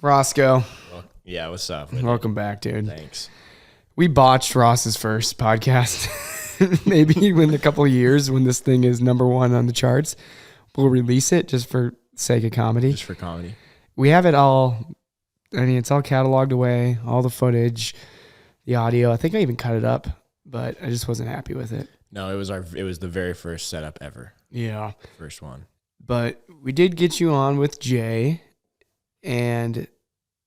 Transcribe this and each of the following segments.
Roscoe. Well, yeah, what's up? Welcome back, dude. Thanks. We botched Ross's first podcast. Maybe in a couple of years when this thing is number one on the charts, we'll release it just for sake of comedy. Just for comedy. We have it all. I mean, it's all cataloged away, all the footage, the audio. I think I even cut it up, but I just wasn't happy with it. No, it was the very first setup ever. Yeah. First one. But we did get you on with Jay, and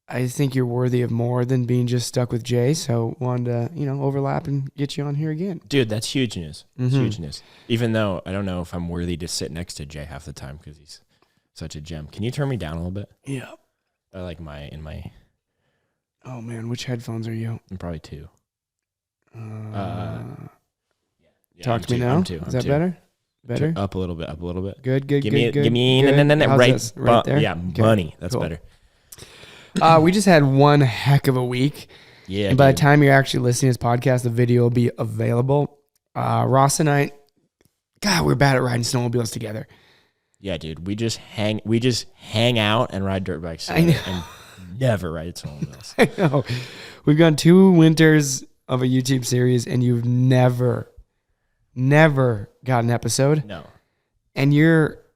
I think you're worthy of more than being just stuck with Jay. So wanted to, overlap and get you on here again. Dude, that's huge news. It's huge news. Even though I don't know if I'm worthy to sit next to Jay half the time because he's such a gem. Can you turn me down a little bit? Yeah. I like in my. Oh man, which headphones are you? I'm probably two. Talk to me now. Is that better? Better? Up a little bit. Good. Give me How's right, this? Right there. Yeah, Okay. money. That's Cool. better. We just had one heck of a week. Yeah. And by the time you're actually listening to this podcast, the video will be available. Ross and I, God, we're bad at riding snowmobiles together. Yeah, dude. We just hang out and ride dirt bikes I know. and never ride snowmobiles. I know. We've gone 2 winters of a YouTube series, and you've never got an episode. No. And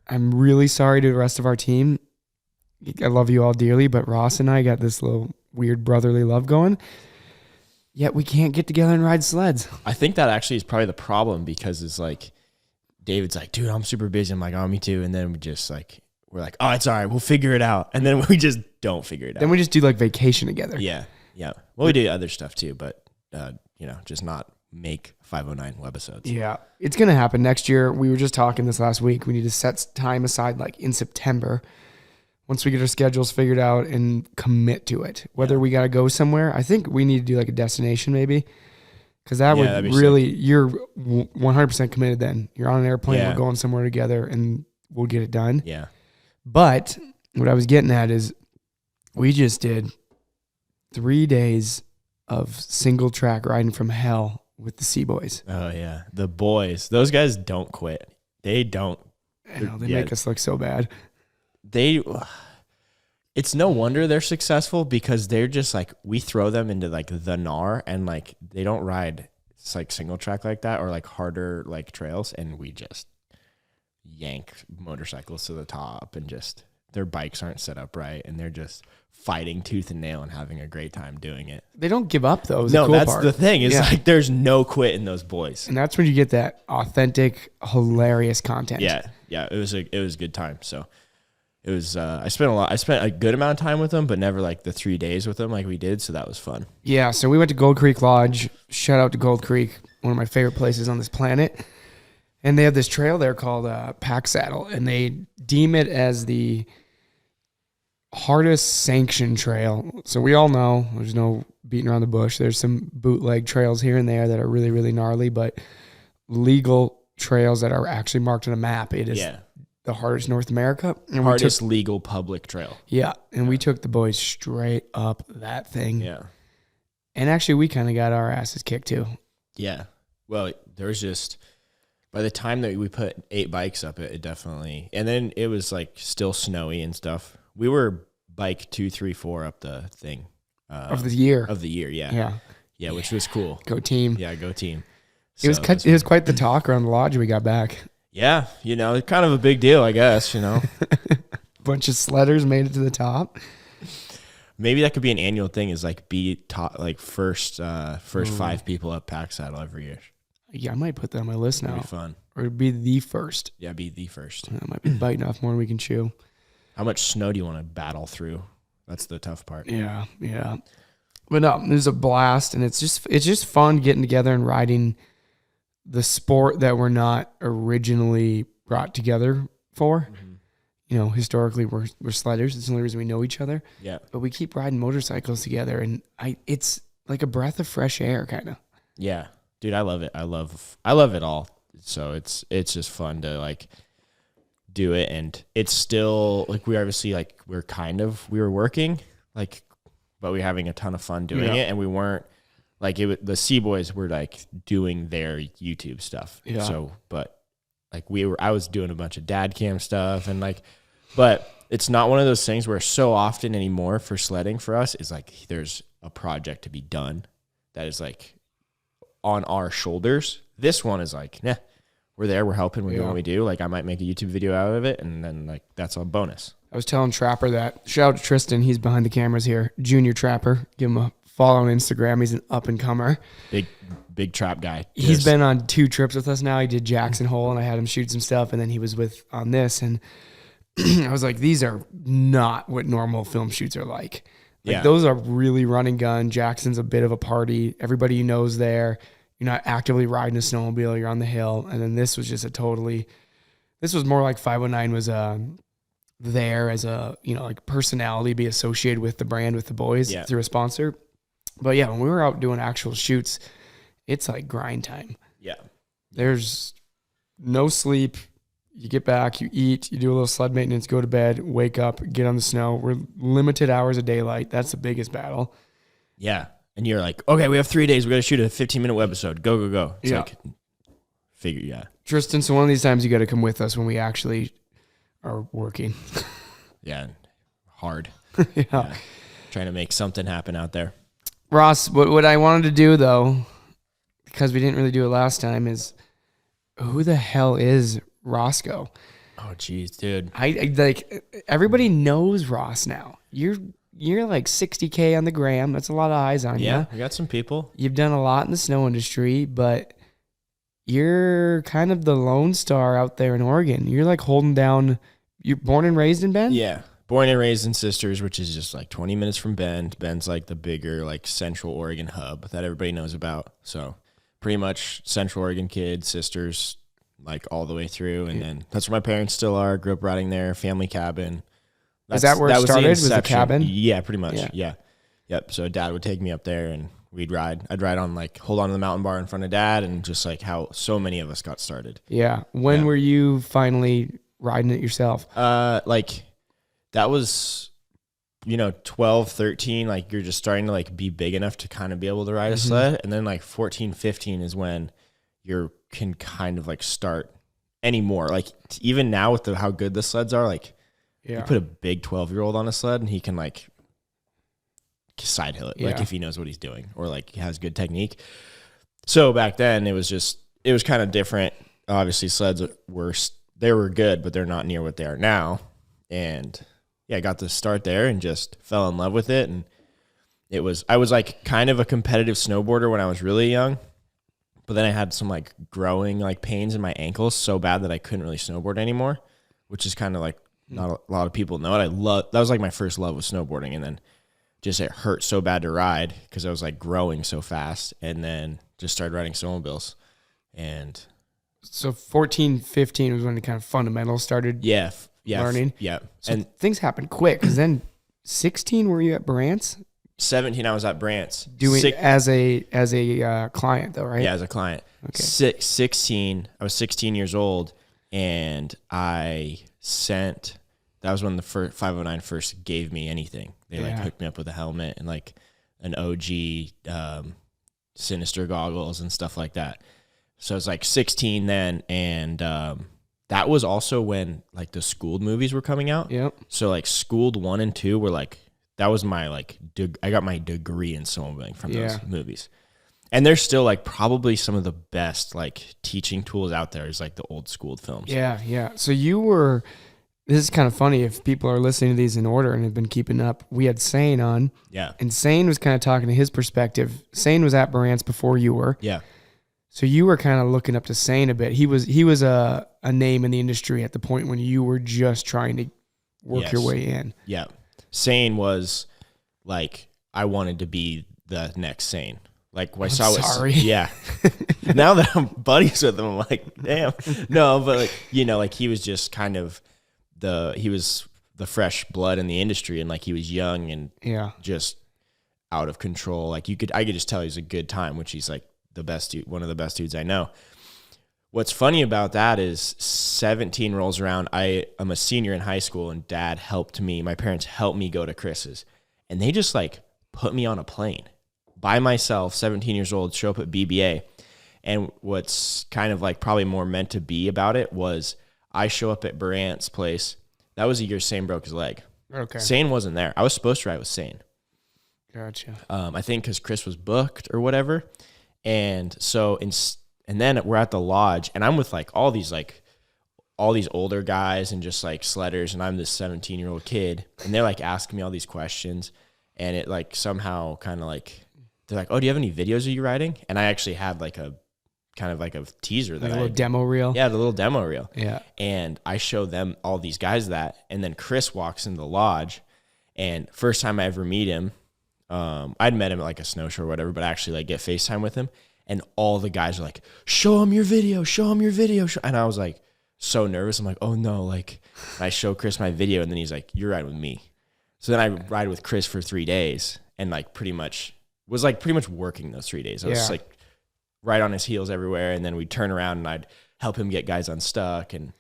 I'm really sorry to the rest of our team. I love you all dearly, but Ross and I got this little weird brotherly love going. Yet we can't get together and ride sleds. I think that actually is probably the problem because it's like, David's like, dude, I'm super busy. I'm like, oh, me too. And then we're like, oh, it's all right. We'll figure it out. And then we just don't figure it out. Then we just do like vacation together. Yeah. Well, we do other stuff too, but, just not make 509 webisodes. Yeah. It's going to happen next year. We were just talking this last week. We need to set time aside like in September. Once we get our schedules figured out and commit to it, whether we got to go somewhere, I think we need to do like a destination maybe. Because that would really, you're 100% committed then. You're on an airplane, we're going somewhere together, and we'll get it done. Yeah. But what I was getting at is we just did 3 days of single track riding from hell with the Sea Boys. Oh, yeah. The boys. Those guys don't quit. They don't. I know, they make us look so bad. It's no wonder they're successful because they're just like, we throw them into like the NAR and like they don't ride it's like single track like that or like harder like trails, and we just yank motorcycles to the top and just their bikes aren't set up right and they're just fighting tooth and nail and having a great time doing it. They don't give up though. No, that's the thing. It's like there's no quit in those boys. And that's when you get that authentic, hilarious content. Yeah. It was a good time. So it was, I spent a good amount of time with them, but never like the 3 days with them like we did. So that was fun. Yeah. So we went to Gold Creek Lodge. Shout out to Gold Creek, one of my favorite places on this planet. And they have this trail there called Pack Saddle, and they deem it as the hardest sanctioned trail. So we all know there's no beating around the bush. There's some bootleg trails here and there that are really, really gnarly, but legal trails that are actually marked on a map. It is the hardest in North America. And hardest legal public trail. Yeah. And we took the boys straight up that thing. Yeah. And actually we kind of got our asses kicked too. Yeah. Well, there was just, by the time that we put 8 bikes up, it definitely, and then it was like still snowy and stuff. We were bike 2, 3, 4 up the thing. Of the year. Yeah, which was cool. Go team. Yeah, go team. So it was quite the talk around the lodge when we got back. Yeah, it's kind of a big deal, I guess, Bunch of sledders made it to the top. Maybe that could be an annual thing, is like be top, like first 5 people up Pack Saddle every year. Yeah, I might put that on my list now. It'd be fun. Or it'd be the first. Yeah, be the first. I might be biting off more than we can chew. How much snow do you want to battle through? That's the tough part. Yeah. But no, it was a blast, and it's just fun getting together and riding the sport that we're not originally brought together for. Mm-hmm. Historically we're sledders. It's the only reason we know each other. Yeah. But we keep riding motorcycles together, and it's like a breath of fresh air, kind of. Yeah. Dude, I love it. I love it all. So it's just fun to like do it, and it's still like we obviously like we were working like, but we were having a ton of fun doing it, and we weren't like the Sea Boys were like doing their YouTube stuff. Yeah. So, but like I was doing a bunch of dad cam stuff and like, but it's not one of those things where so often anymore for sledding for us is like, there's a project to be done that is like on our shoulders. This one is like, nah, we're there, we're helping, we're doing what we do. Like I might make a YouTube video out of it and then like, that's a bonus. I was telling Trapper that, shout out to Tristan, he's behind the cameras here, Junior Trapper, give him a follow on Instagram. He's an up and comer. Big trap guy. He's been on 2 trips with us now. He did Jackson Hole and I had him shoot some stuff and then he was on this and I was like, these are not what normal film shoots are like. Those are really run and gun. Jackson's a bit of a party. Everybody you know's there. You're not actively riding a snowmobile. You're on the hill. And then this was just this was more like 509 was there as a, like personality, be associated with the brand, with the boys through a sponsor. But yeah, when we were out doing actual shoots, it's like grind time. Yeah. There's no sleep. You get back, you eat, you do a little sled maintenance, go to bed, wake up, get on the snow. We're limited hours of daylight. That's the biggest battle. Yeah. And you're like, okay, we have 3 days. We got to shoot a 15-minute webisode. Go, go, go. It's like, Tristan, so one of these times you got to come with us when we actually are working. Yeah. Hard. Yeah. Trying to make something happen out there. Ross, what I wanted to do though, because we didn't really do it last time, is who the hell is Roscoe? Oh geez, dude. I like everybody knows Ross now. You're like 60K on the gram. That's a lot of eyes on you. Yeah, we got some people. You've done a lot in the snow industry, but you're kind of the lone star out there in Oregon. You're like holding down. You're born and raised in Bend? Yeah. Born and raised in Sisters, which is just like 20 minutes from Bend. Bend's like the bigger like Central Oregon hub that everybody knows about. So pretty much Central Oregon kid, Sisters, like all the way through. And then that's where my parents still are. Grew up riding there, family cabin. Is that where it started? Was the cabin? Yeah, pretty much. Yeah. Yep. So dad would take me up there and we'd ride. I'd ride on like, hold on to the mountain bar in front of dad and just like how so many of us got started. Yeah. When were you finally riding it yourself? Like that was, 12, 13, like you're just starting to like be big enough to kind of be able to ride a sled. And then like 14, 15 is when you can kind of like start anymore. Like even now with how good the sleds are, like you put a big 12-year-old on a sled and he can like side hill it, like if he knows what he's doing or like he has good technique. So back then it was kind of different. Obviously sleds were good, but they're not near what they are now. And I got to start there and just fell in love with it. And I was like kind of a competitive snowboarder when I was really young, but then I had some like growing like pains in my ankles so bad that I couldn't really snowboard anymore, which is kind of like not a lot of people know it. That was like my first love with snowboarding. And then just it hurt so bad to ride because I was like growing so fast, and then just started riding snowmobiles. And so 14, 15 was when the kind of fundamentals started learning. Yeah. So and things happened quick because then 16, were you at Burant's? 17, I was at Burant's. Doing as a client though, right? Yeah, as a client. Okay. 16, I was 16 years old, and that was when the 509 first gave me anything. They like hooked me up with a helmet and like an OG Sinister goggles and stuff like that. So I was like 16 then, and that was also when like the Schooled movies were coming out. Yep. So like Schooled 1 and 2 were like, that was my like, I got my degree in snowmobiling from those movies. And they're still like probably some of the best like teaching tools out there is like the old Schooled films. Yeah. So this is kind of funny if people are listening to these in order and have been keeping up. We had Sane on. Yeah. And Sane was kind of talking to his perspective. Sane was at Burant's before you were. Yeah. So you were kind of looking up to Sane a bit. He was a name in the industry at the point when you were just trying to work your way in. Yeah. Sane was like, I wanted to be the next Sane. Like I saw sorry. Yeah. Now that I'm buddies with him, I'm like, damn. No, but like, like he was just kind of he was the fresh blood in the industry, and like he was young and just out of control. Like I could just tell he was a good time, which he's like the best dude, one of the best dudes I know. What's funny about that is 17 rolls around. I am a senior in high school, and my parents helped me go to Chris's, and they just like put me on a plane by myself, 17 years old, show up at BBA. And what's kind of like probably more meant to be about it was I show up at Burandt's place. That was the year Sane broke his leg. Okay. Sane wasn't there. I was supposed to ride with Sane. Gotcha. I think because Chris was booked or whatever. And so, and then we're at the lodge, and I'm with like all these older guys and just like sledders, and I'm this 17-year-old kid, and they're like asking me all these questions, and it like somehow kind of like, they're like, oh, do you have any videos of you riding? And I actually had like a kind of like a teaser that like a little demo reel. Yeah, the little demo reel. Yeah. And I show them, all these guys, that, and then Chris walks into the lodge, and first time I ever meet him, I'd met him at like a snow show or whatever, but I actually like get FaceTime with him, and all the guys are like, show him your video, show him your video. And I was like so nervous. I'm like, oh no. Like, I show Chris my video, and then he's like, you're riding with me. So then I ride with Chris for 3 days, and like pretty much working those 3 days. I was like right on his heels everywhere. And then we'd turn around and I'd help him get guys unstuck. And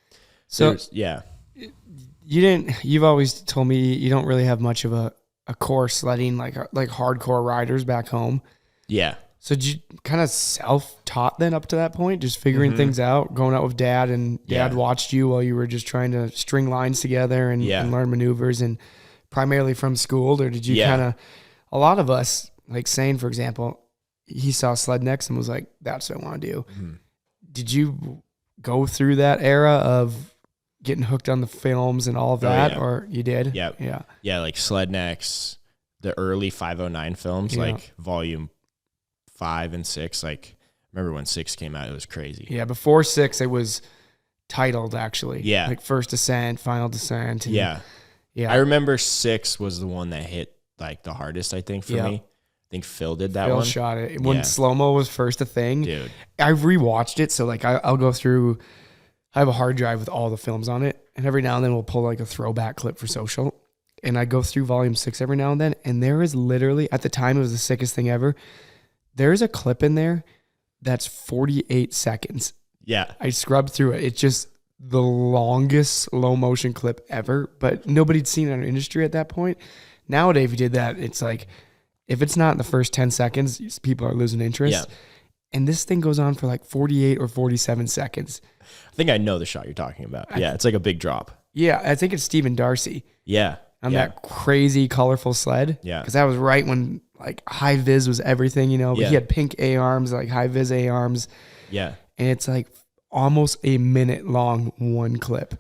so, yeah. You've always told me you don't really have much of a core sledding, like hardcore riders back home. Yeah. So did you kind of self-taught then up to that point, just figuring things out, going out with dad, and dad watched you while you were just trying to string lines together and learn maneuvers, and primarily from school? Or did you kind of, a lot of us, like Sane, for example, he saw sled next and was like, that's what I want to do. Mm-hmm. Did you go through that era of getting hooked on the films and all of that, or you did? Yeah. Yeah. Yeah. Like Slednex, the early 509 films, like volume 5 and 6. Like, remember when 6 came out, it was crazy. Yeah. Before 6, it was titled actually. Yeah. Like First Descent, Final Descent. And, yeah. I remember 6 was the one that hit like the hardest, I think, for me. I think Phil did that one. Phil shot it. When SloMo was first a thing, dude, I rewatched it. So like I'll go through, I have a hard drive with all the films on it, and every now and then we'll pull like a throwback clip for social. And I go through volume 6 every now and then, and there is literally, at the time, it was the sickest thing ever. There's a clip in there that's 48 seconds. Yeah. I scrubbed through it. It's just the longest slow motion clip ever, but nobody'd seen it in our industry at that point. Nowadays, if you did that, it's like, if it's not in the first 10 seconds, people are losing interest. Yeah. And this thing goes on for like 48 or 47 seconds. I think I know the shot you're talking about. Yeah, it's like a big drop. Yeah, I think it's Stephen Darcy. Yeah. On that crazy, colorful sled. Yeah. Because that was right when like high vis was everything, you know. But he had pink A-arms, like high vis A-arms. Yeah. And it's like almost a minute long, one clip.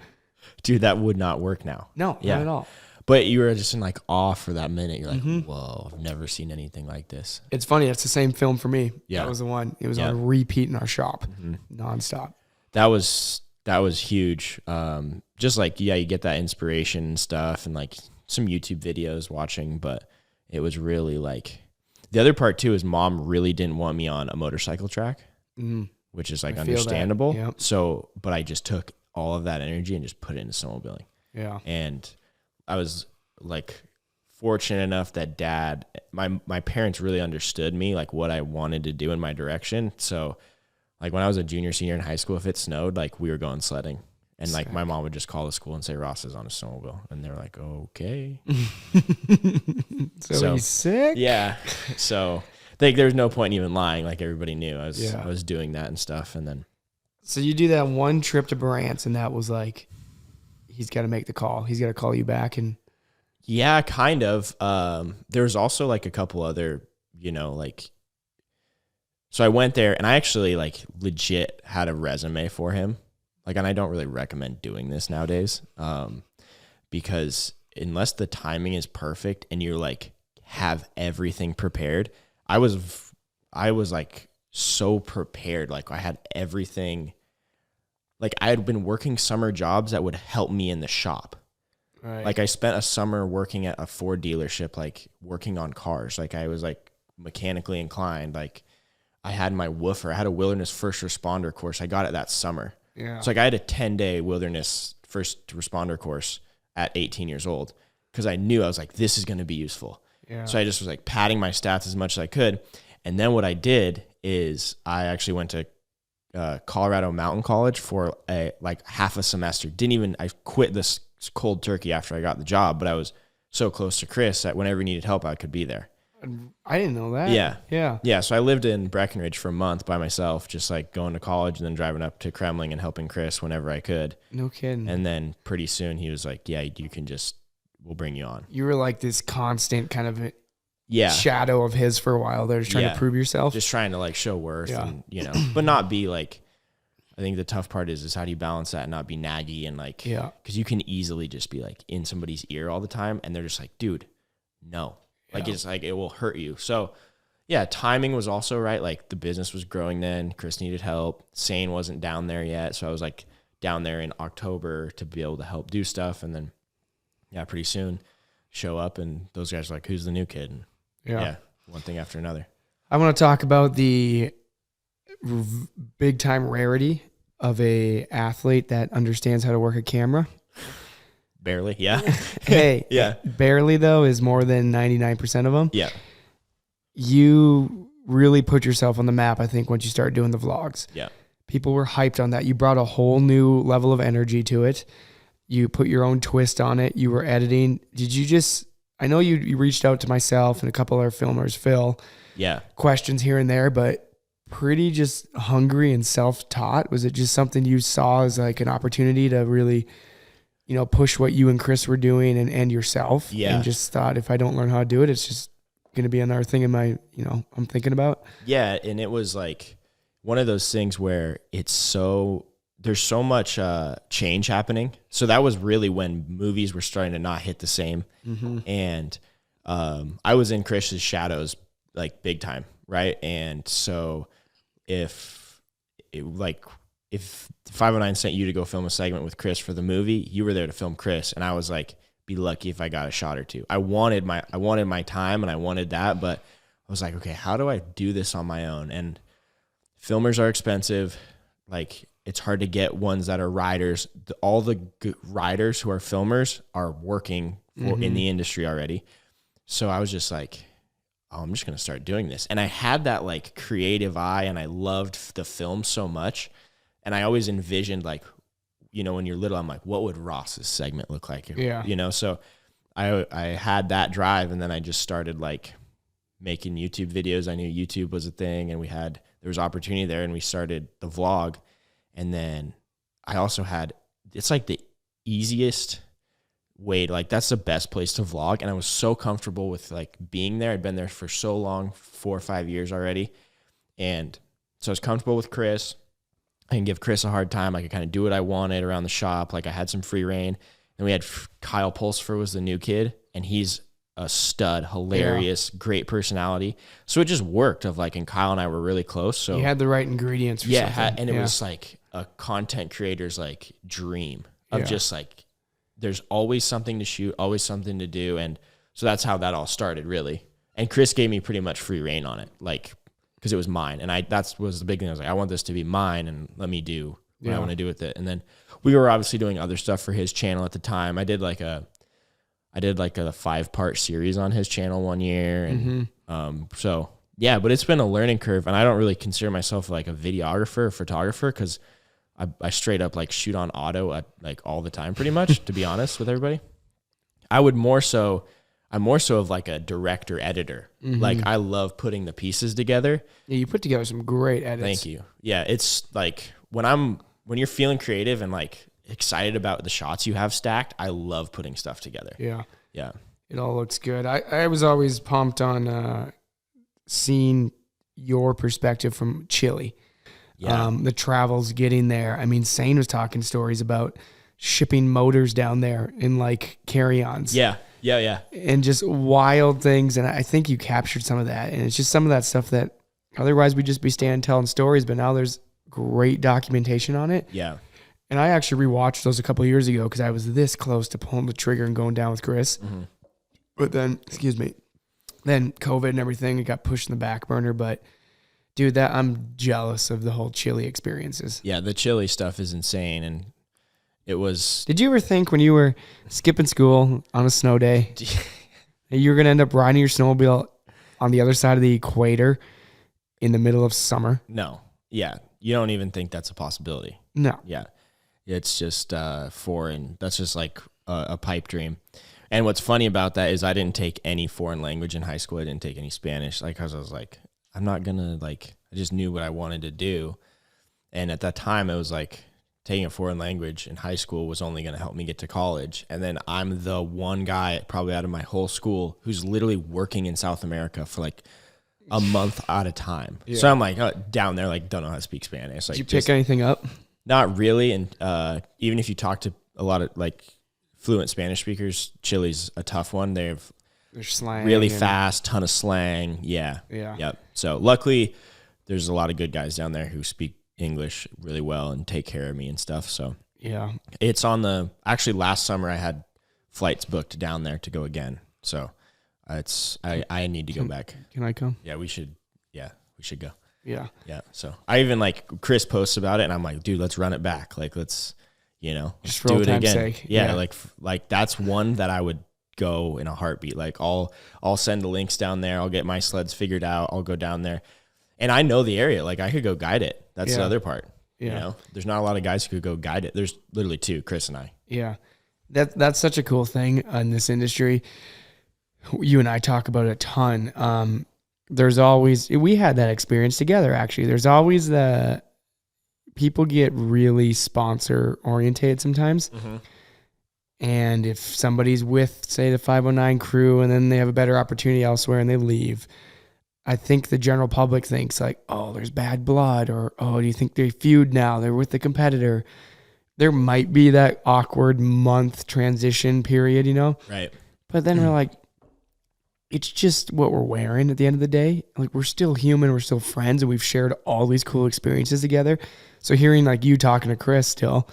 Dude, that would not work now. No, not at all. But you were just in like awe for that minute. You're like, whoa, I've never seen anything like this. It's funny. It's the same film for me. Yeah. That was the one. It was on a repeat in our shop, nonstop. That was huge. Just like, you get that inspiration and stuff, and like some YouTube videos watching, but it was really like, the other part too is Mom really didn't want me on a motorcycle track, which is like understandable. Yep. So, but I just took all of that energy and just put it into snowmobiling. Yeah. And I was like fortunate enough that Dad, my parents really understood me, like what I wanted to do in my direction. So like when I was a junior, senior in high school, if it snowed, like we were going sledding. And like my mom would just call the school and say, Ross is on a snowmobile. And they're like, okay. So he's sick? Yeah. So like there's no point in even lying. Like everybody knew I was doing that and stuff. And then. So you do that one trip to Burandt, and that was like, he's got to make the call. He's got to call you back. And yeah, kind of. There's also like a couple other, like, so I went there and I actually like legit had a resume for him. Like, and I don't really recommend doing this nowadays, because unless the timing is perfect and you're like have everything prepared, I was like so prepared. Like I had everything. Like I had been working summer jobs that would help me in the shop. Right. Like I spent a summer working at a Ford dealership, like working on cars. Like I was like mechanically inclined. Like I had my woofer. I had a wilderness first responder course. I got it that summer. Yeah. So like I had a 10-day wilderness first responder course at 18 years old because I knew, I was like, this is going to be useful. Yeah. So I just was like padding my stats as much as I could. And then what I did is I actually went to Colorado Mountain College for like half a semester. I quit this cold turkey after I got the job, but I was so close to Chris that whenever he needed help, I could be there. I didn't know that. Yeah. Yeah. Yeah. So I lived in Breckenridge for a month by myself, just like going to college and then driving up to Kremling and helping Chris whenever I could. No kidding. And then pretty soon he was like, yeah, you can we'll bring you on. You were like this constant kind of Yeah. shadow of his for a while there, just trying to prove yourself. Just trying to like show worth and, but not be like, I think the tough part is how do you balance that and not be naggy and like, because you can easily just be like in somebody's ear all the time and they're just like, dude, no. Like it's like it will hurt you. So yeah, timing was also right. Like the business was growing then. Chris needed help. Sane wasn't down there yet. So I was like down there in October to be able to help do stuff. And then pretty soon show up and those guys are like, who's the new kid? And one thing after another. I want to talk about the big time rarity of a athlete that understands how to work a camera. Barely, yeah. Hey, barely though is more than 99% of them. Yeah. You really put yourself on the map, I think, once you start doing the vlogs. Yeah. People were hyped on that. You brought a whole new level of energy to it. You put your own twist on it. You were editing. Did you just, I know you reached out to myself and a couple of our filmers, Phil. Yeah. Questions here and there, but pretty just hungry and self-taught. Was it just something you saw as like an opportunity to really, push what you and Chris were doing and yourself? Yeah. And just thought, if I don't learn how to do it, it's just going to be another thing in my, I'm thinking about. Yeah. And it was like one of those things where there's so much change happening. So that was really when movies were starting to not hit the same. Mm-hmm. And I was in Chris's shadows like big time. Right. And so if 509 sent you to go film a segment with Chris for the movie, you were there to film Chris. And I was like, be lucky if I got a shot or two. I wanted my time and I wanted that, but I was like, okay, how do I do this on my own? And filmers are expensive. Like it's hard to get ones that are riders. All the riders who are filmers are working in the industry already. So I was just like, I'm just going to start doing this. And I had that like creative eye and I loved the film so much. And I always envisioned like, when you're little, I'm like, what would Ross's segment look like? Yeah. So I had that drive and then I just started like making YouTube videos. I knew YouTube was a thing and there was opportunity there and we started the vlog. And then I also it's like the easiest way to, like, that's the best place to vlog. And I was so comfortable with like being there. I'd been there for so long, 4 or 5 years already. And so I was comfortable with Chris. I can give Chris a hard time. I could kind of do what I wanted around the shop. Like I had some free reign. And we had Kyle Pulsfer was the new kid and he's a stud, hilarious, great personality. So it just worked and Kyle and I were really close. So you had the right ingredients for something. And it was like a content creator's like dream of just like, there's always something to shoot, always something to do. And so that's how that all started really. And Chris gave me pretty much free reign on it. Like, because it was mine. And that was the big thing. I was like, I want this to be mine and let me do what I want to do with it. And then we were obviously doing other stuff for his channel at the time. I did like a 5-part series on his channel one year. And so, yeah, but it's been a learning curve. And I don't really consider myself like a videographer or photographer because I straight up like shoot on auto at like all the time pretty much, to be honest with everybody. I'm more so of like a director editor. Like I love putting the pieces together. Yeah, you put together some great edits. Thank you. Yeah, it's like when you're feeling creative and like excited about the shots you have stacked, I love putting stuff together. Yeah. Yeah. It all looks good. I was always pumped on seeing your perspective from Chile. Yeah. The travels getting there. I mean, Sane was talking stories about shipping motors down there in like carry-ons. Yeah. And just wild things. And I think you captured some of that. And it's just some of that stuff that otherwise we'd just be standing telling stories, but now there's great documentation on it. Yeah. And I actually rewatched those a couple of years ago because I was this close to pulling the trigger and going down with Chris. But then, then COVID and everything, it got pushed in the back burner. But dude, I'm jealous of the whole Chile experiences. Yeah, the Chile stuff is insane. And it was... Did you ever think when you were skipping school on a snow day that you were going to end up riding your snowmobile on the other side of the equator in the middle of summer? No. Yeah. You don't even think that's a possibility. No. Yeah. It's just foreign. That's just like a pipe dream. And what's funny about that is I didn't take any foreign language in high school. I didn't take any Spanish, like, cause I was like, I'm not gonna like, I just knew what I wanted to do. And at that time it was like taking a foreign language in high school was only going to help me get to college. And then I'm the one guy probably out of my whole school who's literally working in South America for like a month at a time. Yeah. So I'm like down there, like don't know how to speak Spanish. Like, did you pick anything up? Not really. And even if you talk to a lot of like fluent Spanish speakers, Chile's a tough one. Their slang really fast, ton of slang. Yeah. Yeah. Yep. So luckily there's a lot of good guys down there who speak English really well and take care of me and stuff. So yeah, it's on actually last summer I had flights booked down there to go again. So I need to go back. Can I come? Yeah, we should. Yeah, we should go. Yeah. Yeah. So I even like Chris posts about it and I'm like, dude, let's run it back. Like, let's just do it again. Sake. Yeah. Like that's one that I would go in a heartbeat. Like I'll send the links down there. I'll get my sleds figured out. I'll go down there. And I know the area. Like I could go guide it. That's the other part. Yeah. There's not a lot of guys who could go guide it. There's literally two, Chris and I. Yeah. That's such a cool thing in this industry. You and I talk about it a ton. There's always, we had that experience together actually. There's always people get really sponsor orientated sometimes. Mm-hmm. And if somebody's with, say, the 509 crew and then they have a better opportunity elsewhere and they leave, I think the general public thinks like, oh, there's bad blood, or, oh, do you think they feud now? They're with the competitor. There might be that awkward month transition period, Right. But then we're like, it's just what we're wearing at the end of the day. Like we're still human, we're still friends, and we've shared all these cool experiences together. So hearing like you talking to Chris still,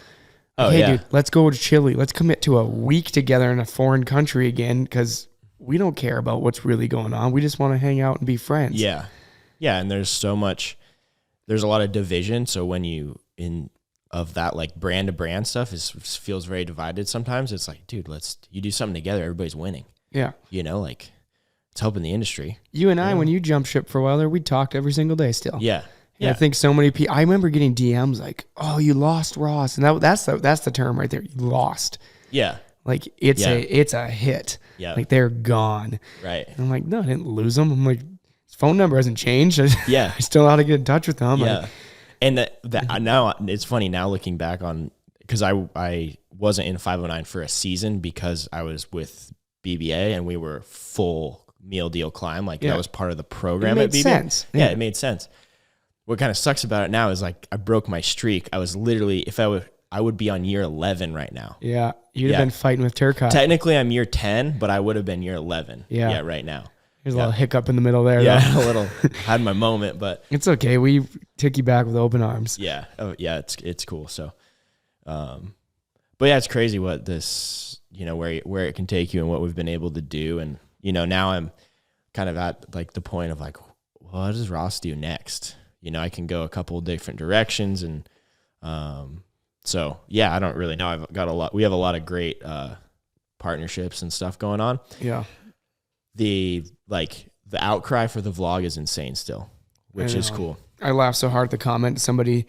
like, hey dude, let's go to Chile. Let's commit to a week together in a foreign country again, because we don't care about what's really going on. We just want to hang out and be friends. Yeah. Yeah. And there's a lot of division. So when of that like brand to brand stuff feels very divided sometimes. It's like, dude, you do something together. Everybody's winning. Yeah. Like it's helping the industry. You and I, when you jump ship for a while there, we talked every single day still. Yeah. Yeah. I think so many people, I remember getting DMs like, oh, you lost Ross. And that's the term right there. You lost. Yeah. Like it's a hit. Yeah. Like they're gone. Right. And I'm like, no, I didn't lose them. I'm like, his phone number hasn't changed. Yeah. I still know how to get in touch with them. Yeah. And that now it's funny now looking back on, because I wasn't in 509 for a season because I was with BBA and we were full meal deal climb. Like that was part of the program at BBA. It made sense. Yeah, it made sense. What kind of sucks about it now is like I broke my streak. I was literally, I would be on year 11 right now. Yeah. You'd have been fighting with Turcotte. Technically I'm year 10, but I would have been year 11. Yeah. Right now. There's a little hiccup in the middle there. Yeah. Though. A little, had my moment, but it's okay. We take you back with open arms. Yeah. Oh yeah. It's cool. So, but yeah, it's crazy what this, where it can take you and what we've been able to do. And, now I'm kind of at like the point of like, what does Ross do next? I can go a couple of different directions and, so yeah, I don't really know. We have a lot of great, partnerships and stuff going on. Yeah. The outcry for the vlog is insane still, which is cool. I laughed so hard at the comment somebody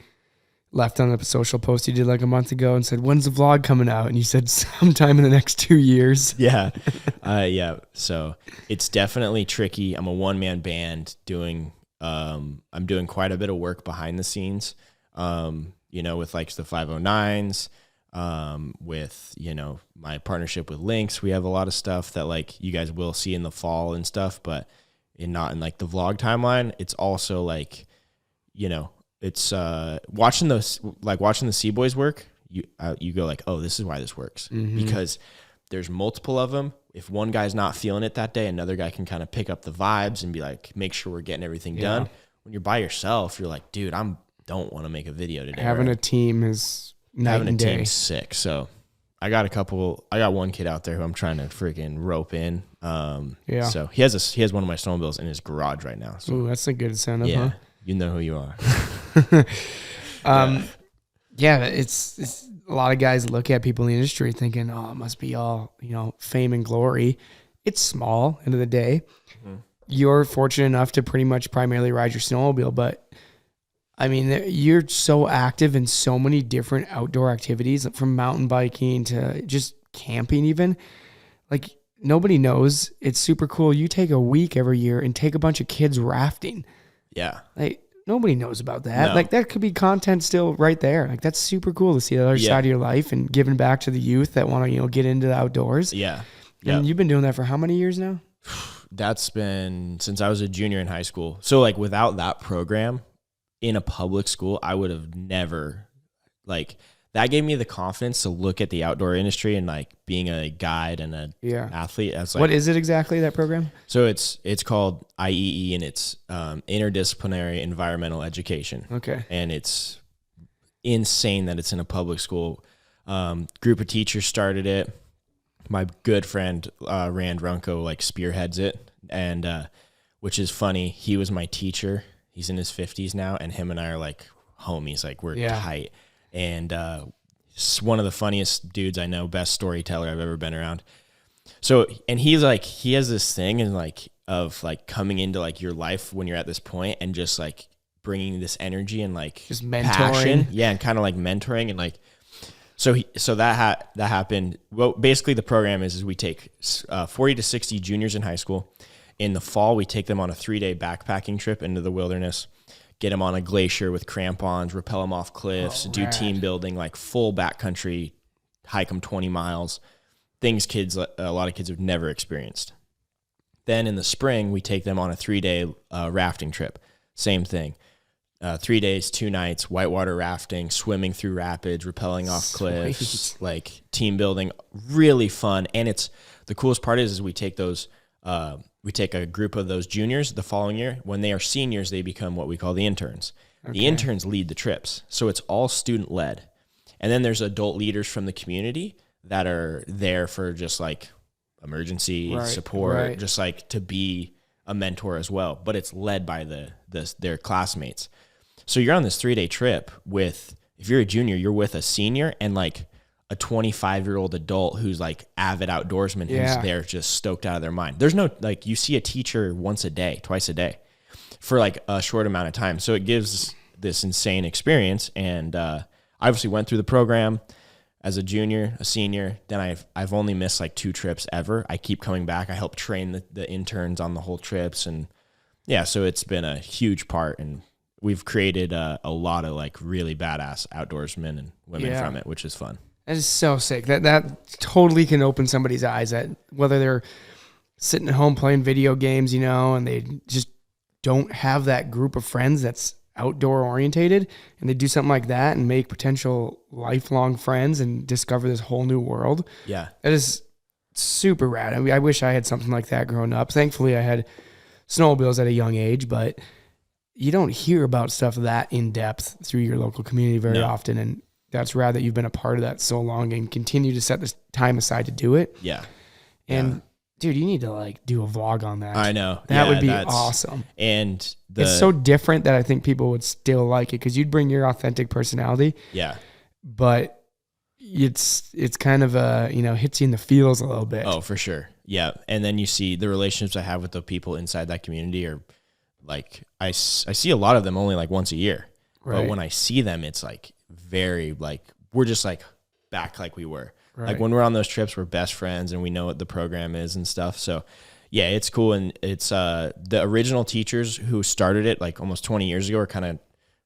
left on a social post you did like a month ago and said, when's the vlog coming out? And you said sometime in the next 2 years. Yeah. Yeah. So it's definitely tricky. I'm a one-man band I'm doing quite a bit of work behind the scenes, with like the 509s, with, my partnership with Lynx. We have a lot of stuff that like you guys will see in the fall and stuff, but not in like the vlog timeline. It's also like, it's watching the C-Boys work. You go like, oh, this is why this works, because there's multiple of them. If one guy's not feeling it that day, another guy can kind of pick up the vibes and be like, make sure we're getting everything done. When you're by yourself, you're like, dude, don't want to make a video today. Having a team is night and day. Having a team's sick. So I got one kid out there who I'm trying to freaking rope in. So he has one of my snowmobiles in his garage right now. So. Ooh, that's a good setup, huh? You know who you are. It's a lot of guys look at people in the industry thinking, oh, it must be all, fame and glory. It's small, end of the day. Mm-hmm. You're fortunate enough to pretty much primarily ride your snowmobile, but I mean, you're so active in so many different outdoor activities, from mountain biking to just camping even. Like, nobody knows. It's super cool. You take a week every year and take a bunch of kids rafting. Yeah. Like, nobody knows about that. No. Like, that could be content still right there. Like, that's super cool to see the other side of your life and giving back to the youth that want to, get into the outdoors. Yeah. And you've been doing that for how many years now? That's been since I was a junior in high school. So like without that program in a public school, I would have never like that gave me the confidence to look at the outdoor industry and like being a guide and a athlete. That's like, what is it exactly, that program? So it's called IEE, and it's interdisciplinary environmental education. Okay. And it's insane that it's in a public school. Group of teachers started it. My good friend Rand Runco like spearheads it, and which is funny. He was my teacher. He's in his 50s now, and him and I are like homies. Like we're tight. And one of the funniest dudes I know, best storyteller I've ever been around. So, and he's like, he has this thing and like of like coming into like your life when you're at this point and just like bringing this energy and like just mentoring. Passion. Yeah, and kind of like mentoring and like. So that happened. Well, basically the program is we take 40 to 60 juniors in high school. In the fall, we take them on a 3-day backpacking trip into the wilderness, get them on a glacier with crampons, rappel them off cliffs, do team building, like full backcountry, hike them 20 miles, things a lot of kids have never experienced. Then in the spring, we take them on a 3-day rafting trip. Same thing. 3 days, 2 nights, whitewater rafting, swimming through rapids, rappelling off cliffs, like team building, really fun. And it's the coolest part is we take those, we take a group of those juniors the following year. When they are seniors, they become what we call the interns. Okay. The interns lead the trips. So it's all student led. And then there's adult leaders from the community that are there for just like emergency support, just like to be a mentor as well. But it's led by their classmates. So you're on this 3-day trip with, if you're a junior, you're with a senior and like a 25-year-old adult who's like avid outdoorsman who's there just stoked out of their mind. There's no, like you see a teacher once a day, twice a day for like a short amount of time. So it gives this insane experience. And I obviously went through the program as a junior, a senior. Then I've only missed like 2 trips ever. I keep coming back. I help train the interns on the whole trips. And yeah, so it's been a huge part, and we've created a lot of like really badass outdoorsmen and women from it, which is fun. That is so sick. That totally can open somebody's eyes that whether they're sitting at home playing video games, and they just don't have that group of friends that's outdoor orientated, and they do something like that and make potential lifelong friends and discover this whole new world. Yeah. That is super rad. I mean, I wish I had something like that growing up. Thankfully, I had snowmobiles at a young age, but you don't hear about stuff that in depth through your local community very often. And that's rad that you've been a part of that so long and continue to set this time aside to do it. Yeah. And dude, you need to like do a vlog on that. I know. That would be awesome. And it's so different that I think people would still like it because you'd bring your authentic personality. Yeah. But it's kind of hits you in the feels a little bit. Oh, for sure. Yeah. And then you see the relationships I have with the people inside that community are like, I see a lot of them only like once a year. Right. But when I see them, it's like very like, we're just like back like we were. Right. Like when we're on those trips, we're best friends and we know what the program is and stuff. So yeah, it's cool. And it's the original teachers who started it like almost 20 years ago are kind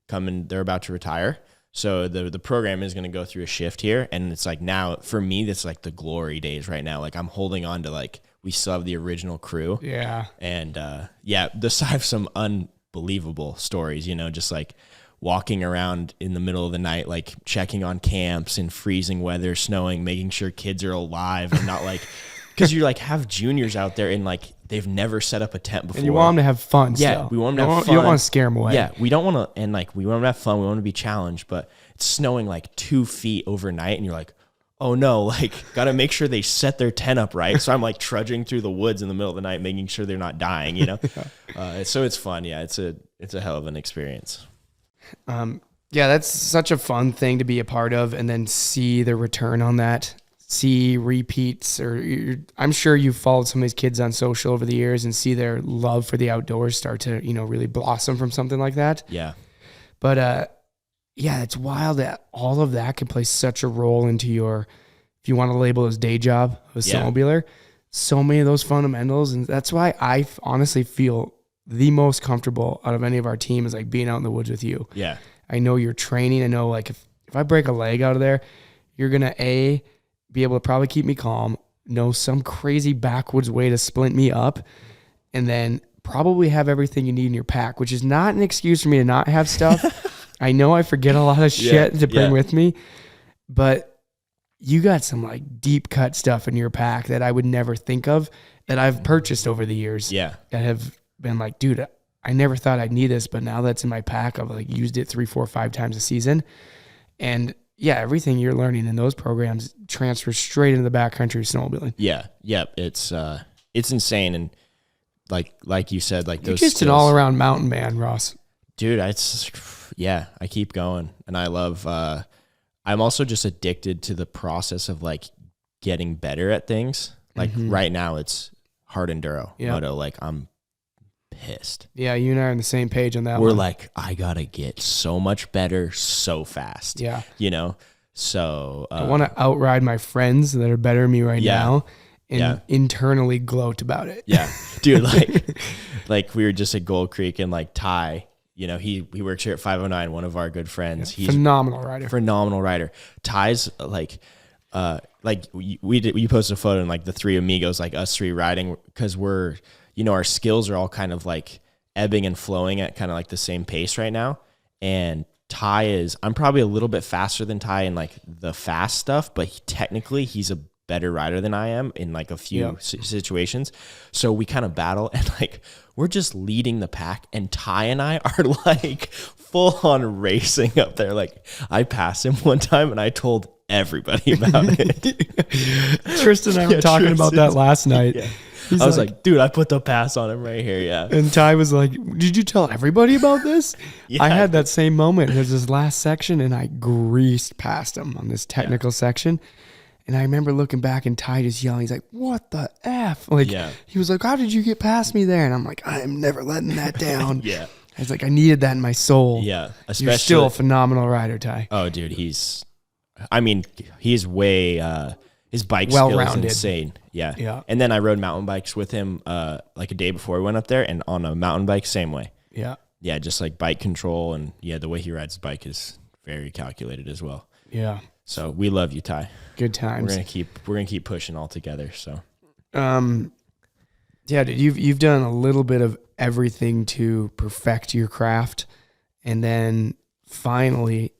of they're about to retire. So the program is going to go through a shift here. And it's like now for me, that's like the glory days right now. Like I'm holding on to like, we still have the original crew. Yeah. And I have some unbelievable stories, just like walking around in the middle of the night, like checking on camps in freezing weather, snowing, making sure kids are alive and not like, because you like have juniors out there and like they've never set up a tent before. And you want them to have fun. Yeah, still. We want them to have fun. You don't want to scare them away. Yeah, we don't want to, and like we want them to have fun. We want them to be challenged, but it's snowing like 2 feet overnight, and you're like, oh no, like got to make sure they set their tent up right. So I'm like trudging through the woods in the middle of the night, making sure they're not dying. So it's fun. Yeah, it's a hell of an experience. Yeah, that's such a fun thing to be a part of, and then see the return on that. See repeats, or I'm sure you've followed some of these kids on social over the years and see their love for the outdoors start to, really blossom from something like that. Yeah. But, it's wild that all of that can play such a role into your, if you want to label as day job, a snowmobiler, so many of those fundamentals. And that's why I honestly feel the most comfortable out of any of our team is like being out in the woods with you. Yeah. I know you're training. I know like if I break a leg out of there, you're going to be able to probably keep me calm, know some crazy backwoods way to splint me up, and then probably have everything you need in your pack, which is not an excuse for me to not have stuff. I know I forget a lot of shit to bring with me, but you got some like deep cut stuff in your pack that I would never think of that I've purchased over the years. Yeah. That have been like, dude, I never thought I'd need this, but now that's in my pack. I've like used it 3, 4, 5 times a season. And yeah, everything you're learning in those programs transfers straight into the backcountry snowmobiling. Yeah. Yeah. It's insane. And like you said, like you're those just skills, an all around mountain man, Ross. dude, I keep going. And I love, I'm also just addicted to the process of like getting better at things. Like right now it's hard enduro moto. Like I'm pissed. Yeah, you and I are on the same page on that We're one. like, I gotta get so much better so fast. Yeah. You know? So I want to outride my friends that are better than me right now and internally gloat about it. Yeah. Dude, like we were just at Gold Creek and like Ty, you know, he works here at 509, one of our good friends. He's phenomenal rider. Ty's we posted a photo and like the three amigos, like us three riding, because we're, you know, our skills are all kind of like ebbing and flowing at kind of like the same pace right now. And I'm probably a little bit faster than Ty in like the fast stuff, but technically he's a better rider than I am in like a few situations. So we kind of battle and like we're just leading the pack, and Ty and I are like full on racing up there. Like I passed him one time and I told everybody about it. Tristan and I were talking about that last night. Yeah. I was like, dude, I put the pass on him right here. Yeah. And Ty was like, did you tell everybody about this? I had that same moment. There's this last section and I greased past him on this technical section. And I remember looking back and Ty just yelling. He's like, what the F? Like, he was like, how did you get past me there? And I'm like, I'm never letting that down. Yeah. I was like, I needed that in my soul. Yeah. You're still a phenomenal rider, Ty. Oh, dude, he's way, his bike skills is insane. Yeah. Yeah. And then I rode mountain bikes with him like a day before we went up there, and on a mountain bike, same way. Yeah. Yeah, just like bike control, and the way he rides his bike is very calculated as well. Yeah. So we love you, Ty. Good times. We're gonna keep pushing all together. So dude, you've done a little bit of everything to perfect your craft, and then finally,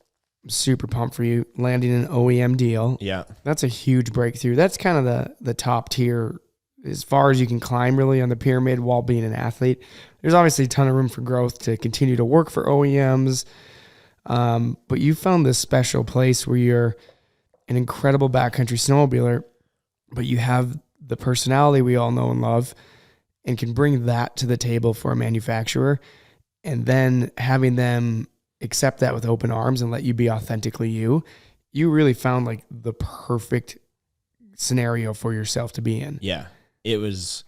super pumped for you landing an OEM deal. Yeah. That's a huge breakthrough. That's kind of the top tier as far as you can climb really on the pyramid while being an athlete. There's obviously a ton of room for growth to continue to work for OEMs. But you found this special place where you're an incredible backcountry snowmobiler, but you have the personality we all know and love and can bring that to the table for a manufacturer, and then having them accept that with open arms and let you be authentically you. You really found like the perfect scenario for yourself to be in. Yeah. It was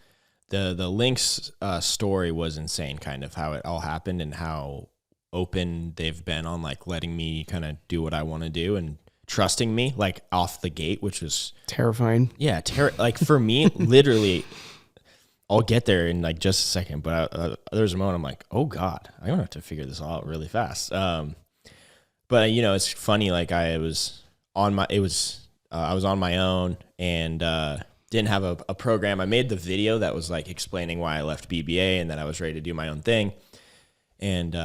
the Lynx story was insane, kind of how it all happened and how open they've been on like letting me kind of do what I want to do and trusting me like off the gate, which was terrifying. Yeah. Like for me, literally, I'll get there in like just a second, but there's a moment I'm like, oh God, I'm gonna have to figure this all out really fast. But you know, it's funny. Like I was on my own and didn't have a program. I made the video that was like explaining why I left BBA and that I was ready to do my own thing. And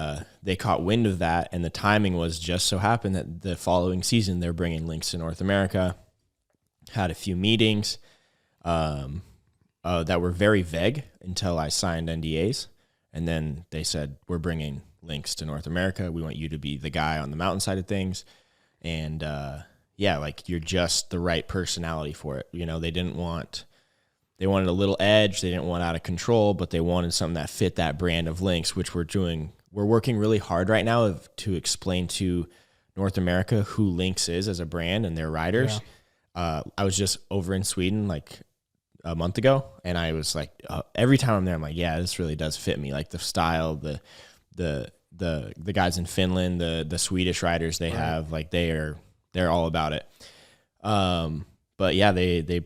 they caught wind of that, and the timing was just so happened that the following season they're bringing Lynx to North America. Had a few meetings. That were very vague until I signed NDAs. And then they said, we're bringing Lynx to North America. We want you to be the guy on the mountain side of things. And like you're just the right personality for it. You know, they wanted a little edge. They didn't want out of control, but they wanted something that fit that brand of Lynx, which we're doing. We're working really hard right now to explain to North America who Lynx is as a brand and their riders. Yeah. I was just over in Sweden, like a month ago, and I was like, every time I'm there, I'm like, yeah, this really does fit me. Like the style, the guys in Finland, the Swedish riders they have, like they're all about it. But yeah, they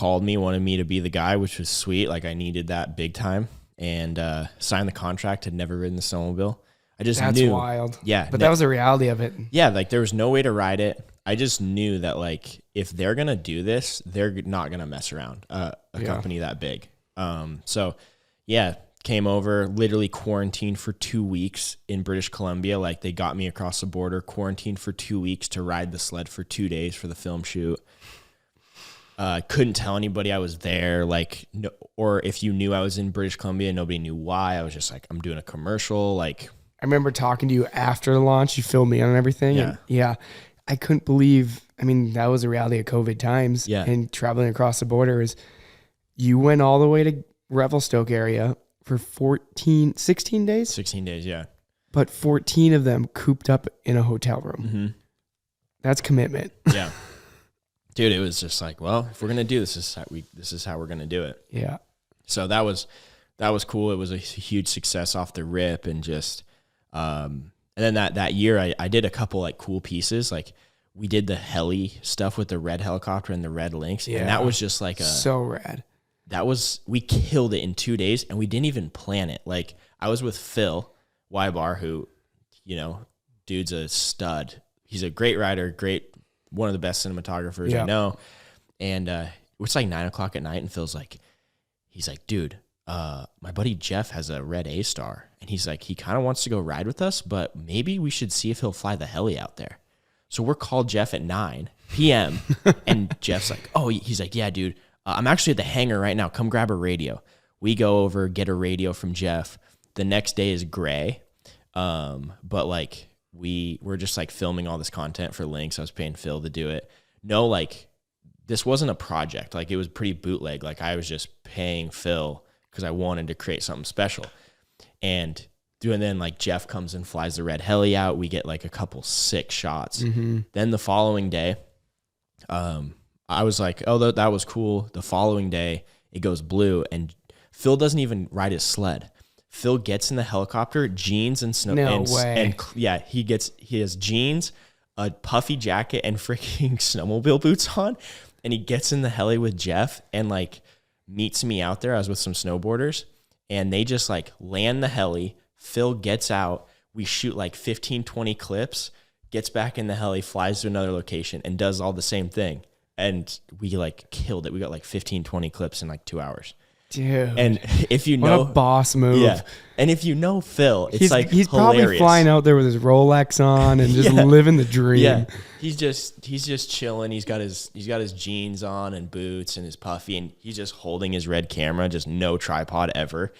called me, wanted me to be the guy, which was sweet. Like I needed that big time, and signed the contract. Had never ridden the snowmobile. I just That's knew. wild. Yeah. But that was the reality of it. Yeah. Like there was no way to ride it. I just knew that like, if they're going to do this, they're not going to mess around a company that big. So yeah, came over, literally quarantined for 2 weeks in British Columbia. Like they got me across the border, quarantined for 2 weeks to ride the sled for 2 days for the film shoot. Couldn't tell anybody I was there. Like, no, or if you knew I was in British Columbia, nobody knew why. I was just like, I'm doing a commercial. Like, I remember talking to you after the launch. You filled me in on everything. Yeah. And yeah. I couldn't believe, I mean, that was the reality of COVID times. Yeah. And traveling across the border is you went all the way to Revelstoke area for 16 days, 16 days. Yeah. but 14 of them cooped up in a hotel room. Mm-hmm. That's commitment. Yeah. Dude, it was just like, well, if we're going to do this, this is how we're going to do it. Yeah. So that was cool. It was a huge success off the rip, and just, and then that year I did a couple like cool pieces. Like we did the heli stuff with the red helicopter and the red Lynx. Yeah. And that was just like so rad. we killed it in 2 days, and we didn't even plan it. Like I was with Phil Wybar, who, you know, dude's a stud. He's a great rider, one of the best cinematographers I know. And it's like 9 o'clock at night, and Phil's like, he's like, dude, my buddy Jeff has a red A-Star, and he's like, he kind of wants to go ride with us, but maybe we should see if he'll fly the heli out there. So we're called Jeff at 9 p.m. and Jeff's like, oh, he's like, yeah, dude, I'm actually at the hangar right now. Come grab a radio. We go over, get a radio from Jeff. The next day is gray. But like we're just like filming all this content for Lynx. I was paying Phil to do it. No, like this wasn't a project. Like it was pretty bootleg. Like I was just paying Phil because I wanted to create something special. And then like Jeff comes and flies the red heli out. We get like a couple sick shots. Mm-hmm. Then the following day, I was like, oh, that was cool. The following day it goes blue, and Phil doesn't even ride his sled. Phil gets in the helicopter, jeans and snow. No way. And yeah, he has jeans, a puffy jacket, and freaking snowmobile boots on. And he gets in the heli with Jeff and like meets me out there. I was with some snowboarders, and they just like land the heli. Phil gets out. We shoot like 15, 20 clips, gets back in the heli, flies to another location, and does all the same thing. And we like killed it. We got like 15, 20 clips in like 2 hours. Dude. And if you What know, a boss move. yeah. And if you know Phil, it's He's hilarious. probably flying out there with his Rolex on and just living the dream. Yeah, he's just chilling. He's got his jeans on and boots and his puffy, and he's just holding his red camera, just no tripod ever,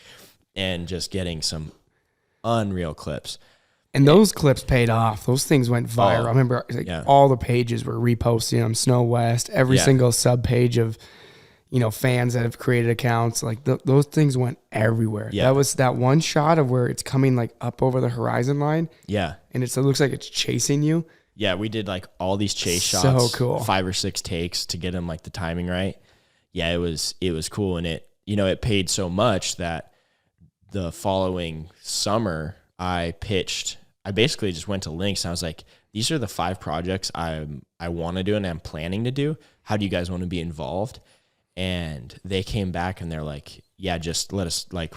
and just getting some unreal clips. And those clips paid off. Those things went viral. Oh, I remember all the pages were reposting them. Snow West, every single sub page of, fans that have created accounts. Like those things went everywhere. Yeah. That was that one shot of where it's coming like up over the horizon line. Yeah. And it looks like it's chasing you. Yeah, we did like all these chase So shots, cool. 5 or 6 takes to get him like the timing right. Yeah, it was cool, and it paid so much that the following summer I basically just went to Lynx, and I was like, these are the 5 projects I want to do and I'm planning to do. How do you guys want to be involved? And they came back and they're like, yeah, just let us like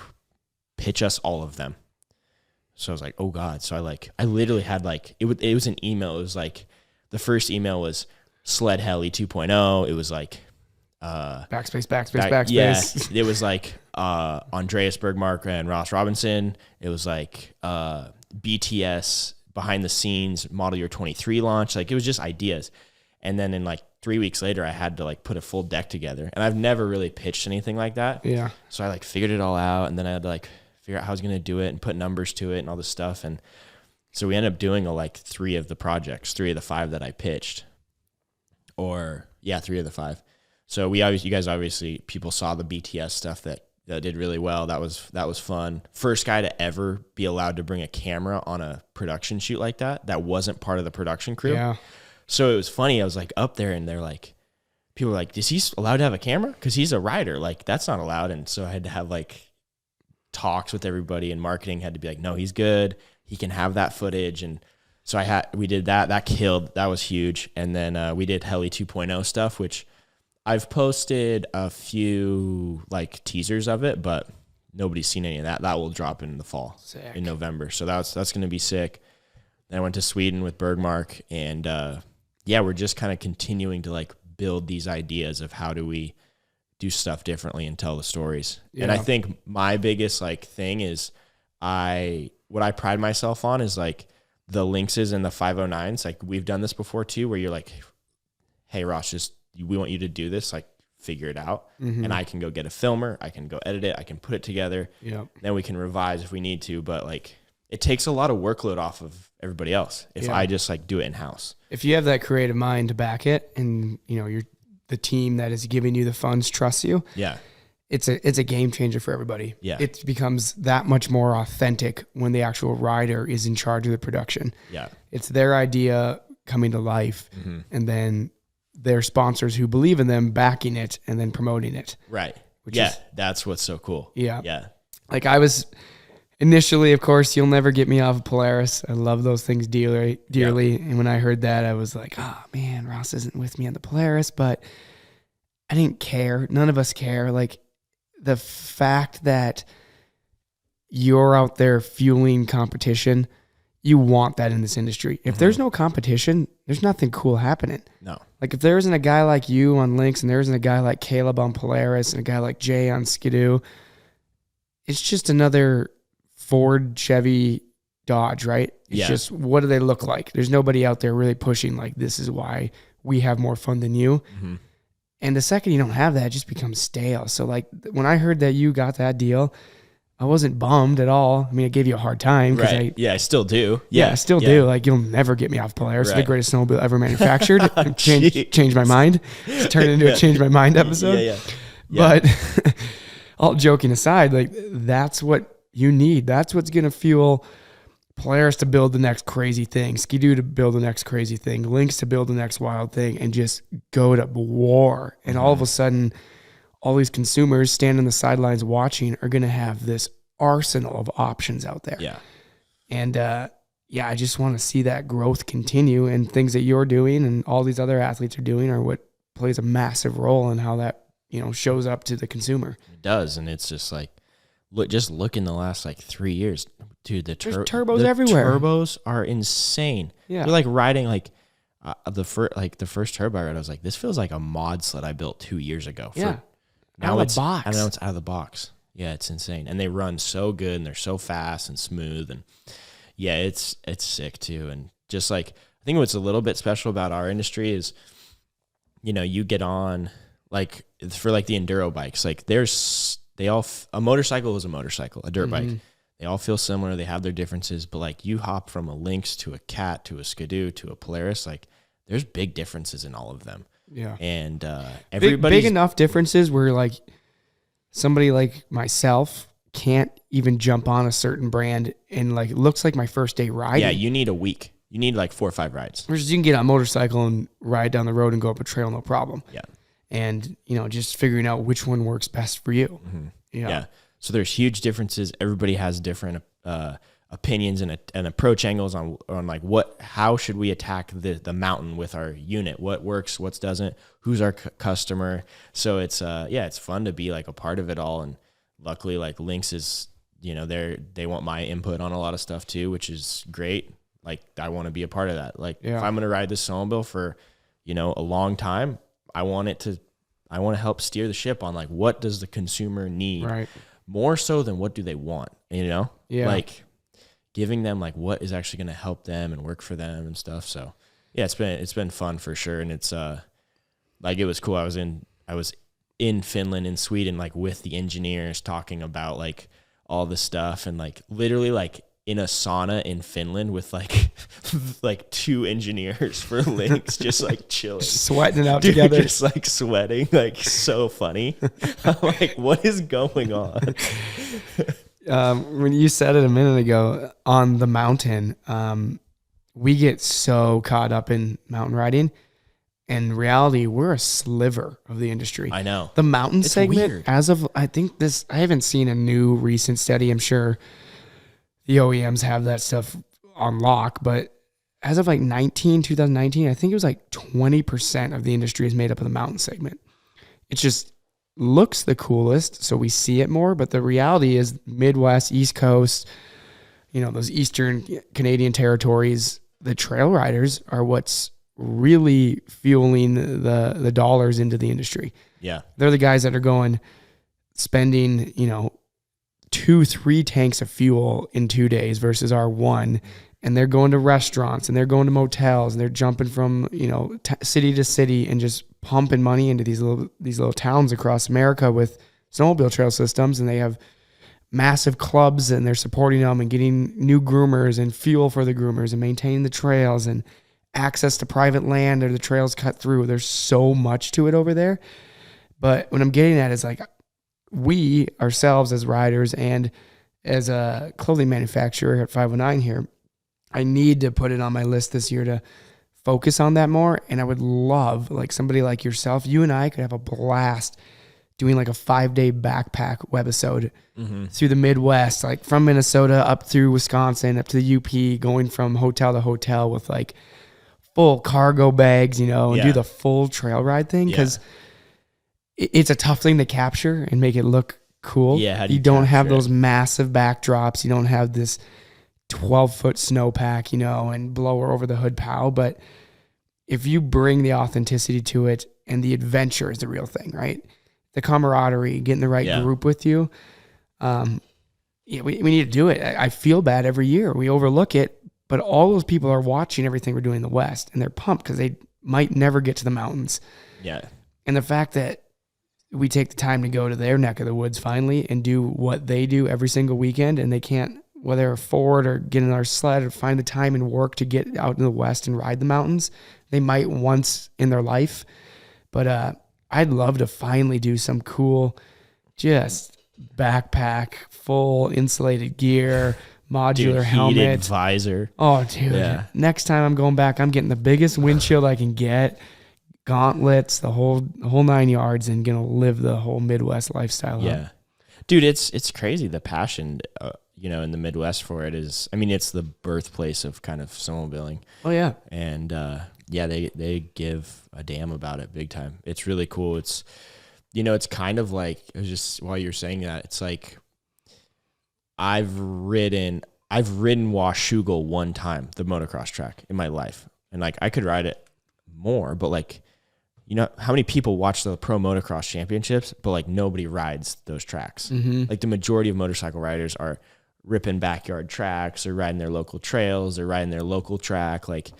pitch us all of them. So I was like, oh God. So I literally had like, it was an email. It was like, the first email was Sled Heli 2.0. It was like, backspace. Yeah, it was like Andreas Bergmark and Ross Robinson. It was like BTS behind the scenes model year 23 launch. Like it was just ideas. And then in like 3 weeks later, I had to like put a full deck together. And I've never really pitched anything like that. Yeah. So I like figured it all out, and then I had to like figure out how I was going to do it and put numbers to it and all this stuff. And so we ended up doing like 3 of the projects, 3 of the 5 that I pitched. 3 of the 5. So you guys obviously, people saw the BTS stuff that did really well. That was fun. First guy to ever be allowed to bring a camera on a production shoot like that wasn't part of the production crew. Yeah. So it was funny. I was like up there, and they're like, people were like, is he allowed to have a camera? Because he's a rider. Like that's not allowed. And so I had to have like talks with everybody, and marketing had to be like, no, he's good. He can have that footage. And so we did that. That killed. That was huge. And then we did Heli 2.0 stuff, which I've posted a few like teasers of it, but nobody's seen any of that. That will drop in the fall, in November. So that's going to be sick. Then I went to Sweden with Bergmark, and we're just kind of continuing to like build these ideas of how do we do stuff differently and tell the stories. Yeah. And I think my biggest like thing is what I pride myself on is like the Lynxes and the 509s. Like we've done this before too, where you're like, hey Ross, we want you to do this, like figure it out. Mm-hmm. And I can go get a filmer, I can go edit it, I can put it together. Yep. Then we can revise if we need to. But like it takes a lot of workload off of everybody else if I just like do it in house. If you have that creative mind to back it, and you're the team that is giving you the funds trusts you. Yeah. It's a game changer for everybody. Yeah. It becomes that much more authentic when the actual rider is in charge of the production. Yeah. It's their idea coming to life, mm-hmm. and then their sponsors who believe in them backing it and then promoting it. Right. That's what's so cool. Yeah. Yeah. Like I was initially, of course, you'll never get me off of Polaris. I love those things dearly. Yep. And when I heard that, I was like, oh man, Ross isn't with me on the Polaris, but I didn't care. None of us care. Like, the fact that you're out there fueling competition, you want that in this industry. If there's no competition, there's nothing cool happening. No. Like if there isn't a guy like you on Lynx and there isn't a guy like Caleb on Polaris and a guy like Jay on Skidoo, it's just another Ford, Chevy, Dodge, right? It's just, what do they look like? There's nobody out there really pushing like, this is why we have more fun than you. Mm-hmm. And the second you don't have that, it just becomes stale. So like when I heard that you got that deal, I wasn't bummed at all. I mean, I gave you a hard time. Right. I still do. Yeah, I still do. Like you'll never get me off Polaris. Right. It's the greatest snowmobile ever manufactured. Change my mind. Turn it into a change my mind episode. Yeah. But all joking aside, like that's what you need. That's what's going to fuel Polaris to build the next crazy thing, Skidoo to build the next crazy thing, Lynx to build the next wild thing, and just go to war. And all of a sudden, all these consumers standing on the sidelines watching are going to have this arsenal of options out there. Yeah. And I just want to see that growth continue, and things that you're doing and all these other athletes are doing are what plays a massive role in how that, shows up to the consumer. It does. And it's just like, look in the last like 3 years, dude, there's turbos everywhere. Turbos are insane. Yeah. They're like riding like the first turbo I ride, I was like, this feels like a mod sled I built 2 years ago. Now it's box. And now it's out of the box. Yeah, it's insane. And they run so good and they're so fast and smooth. And yeah, it's sick too. And just like, I think what's a little bit special about our industry is, you get on like for like the enduro bikes, like a motorcycle is a motorcycle, a dirt bike. They all feel similar. They have their differences, but like you hop from a Lynx to a Cat to a Skidoo to a Polaris, like there's big differences in all of them. Yeah. And everybody's big enough differences where like somebody like myself can't even jump on a certain brand and like it looks like my first day riding. Yeah, you need a week. You need like 4 or 5 rides. Versus you can get on a motorcycle and ride down the road and go up a trail, no problem. Yeah. And, just figuring out which one works best for you. Mm-hmm. Yeah. So there's huge differences. Everybody has different opinions and approach angles on like how should we attack the mountain with our unit? What works? What doesn't? Who's our customer? So it's it's fun to be like a part of it all. And luckily, like Lynx is, they want my input on a lot of stuff too, which is great. Like I want to be a part of that. Like if I'm going to ride this snowmobile for, a long time, I want to help steer the ship on like what does the consumer need, right? More so than what do they want, like giving them like what is actually going to help them and work for them and stuff. So yeah, it's been fun for sure. And it's like it was cool. I was in Finland and Sweden, like with the engineers talking about like all the stuff and like literally like in a sauna in Finland with like like 2 engineers for Lynx, just like chilling, sweating it out together, just like sweating, like so funny. I'm like, what is going on? When you said it a minute ago on the mountain, we get so caught up in mountain riding. In reality, we're a sliver of the industry. I know. The mountain segment, weird. As of I haven't seen a new recent study. I'm sure the OEMs have that stuff on lock, but as of like 2019, I think it was like 20% of the industry is made up of the mountain segment. it just looks the coolest, so we see it more. But the reality is Midwest, East Coast, those Eastern Canadian territories, the trail riders are what's really fueling the dollars into the industry. Yeah. They're the guys that are spending, 2-3 tanks of fuel in 2 days versus our one. And they're going to restaurants and they're going to motels and they're jumping from, city to city and just pumping money into these little towns across America with snowmobile trail systems. And they have massive clubs and they're supporting them and getting new groomers and fuel for the groomers and maintaining the trails and access to private land or the trails cut through. There's so much to it over there. But what I'm getting at is like we ourselves as riders and as a clothing manufacturer at 509 here, I need to put it on my list this year to focus on that more. And I would love like somebody like yourself, you and I could have a blast doing like a 5-day backpack webisode through the Midwest, like from Minnesota up through Wisconsin, up to the UP, going from hotel to hotel with like full cargo bags, and do the full trail ride thing. Cause it's a tough thing to capture and make it look cool. Yeah. How do you don't have those massive backdrops. You don't have this 12-foot snowpack, and blower over the hood pow. But if you bring the authenticity to it and the adventure is the real thing, right? The camaraderie, getting the right group with you. We need to do it. I feel bad every year. We overlook it, but all those people are watching everything we're doing in the West and they're pumped because they might never get to the mountains. Yeah. And the fact that we take the time to go to their neck of the woods finally and do what they do every single weekend, and they can't, whether afford or get in our sled or find the time and work to get out in the West and ride the mountains. They might once in their life, but I'd love to finally do some cool, just backpack, full insulated gear, modular helmet, visor. Oh, dude! Yeah. Next time I'm going back, I'm getting the biggest windshield I can get, gauntlets, the whole 9 yards, and gonna live the whole Midwest lifestyle. Yeah, dude, it's crazy the passion. In the Midwest for it is, it's the birthplace of kind of snowmobiling. Oh yeah. And they give a damn about it big time. It's really cool. It's, it's kind of like, it was just while you're saying that, it's like I've ridden Washougal one time, the motocross track in my life. And like, I could ride it more, but like, how many people watch the pro motocross championships, but like nobody rides those tracks. Like the majority of motorcycle riders are ripping backyard tracks or riding their local trails or riding their local track. Like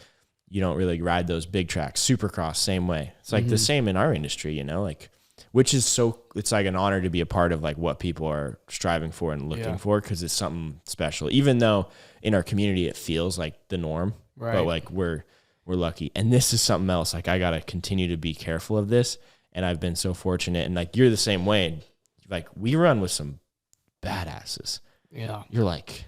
you don't really ride those big tracks. Supercross, same way. It's like the same in our industry, like, which is it's like an honor to be a part of like what people are striving for and looking for. Cause it's something special, even though in our community, it feels like the norm, but like we're lucky. And this is something else. Like I got to continue to be careful of this. And I've been so fortunate. And like, you're the same way. Like we run with some badasses. Yeah. You're like,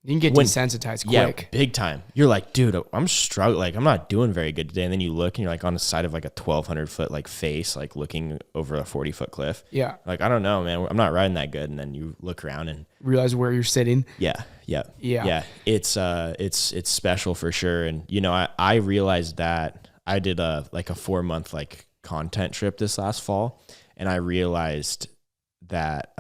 you can get desensitized quick. Yeah, big time. You're like, dude, I'm struggling. Like I'm not doing very good today. And then you look and you're like on the side of like a 1,200 foot like face, like looking over a 40-foot cliff. Yeah. Like, I don't know, man. I'm not riding that good. And then you look around and realize where you're sitting. Yeah. It's special for sure. And I realized that I did a 4-month like content trip this last fall, and I realized that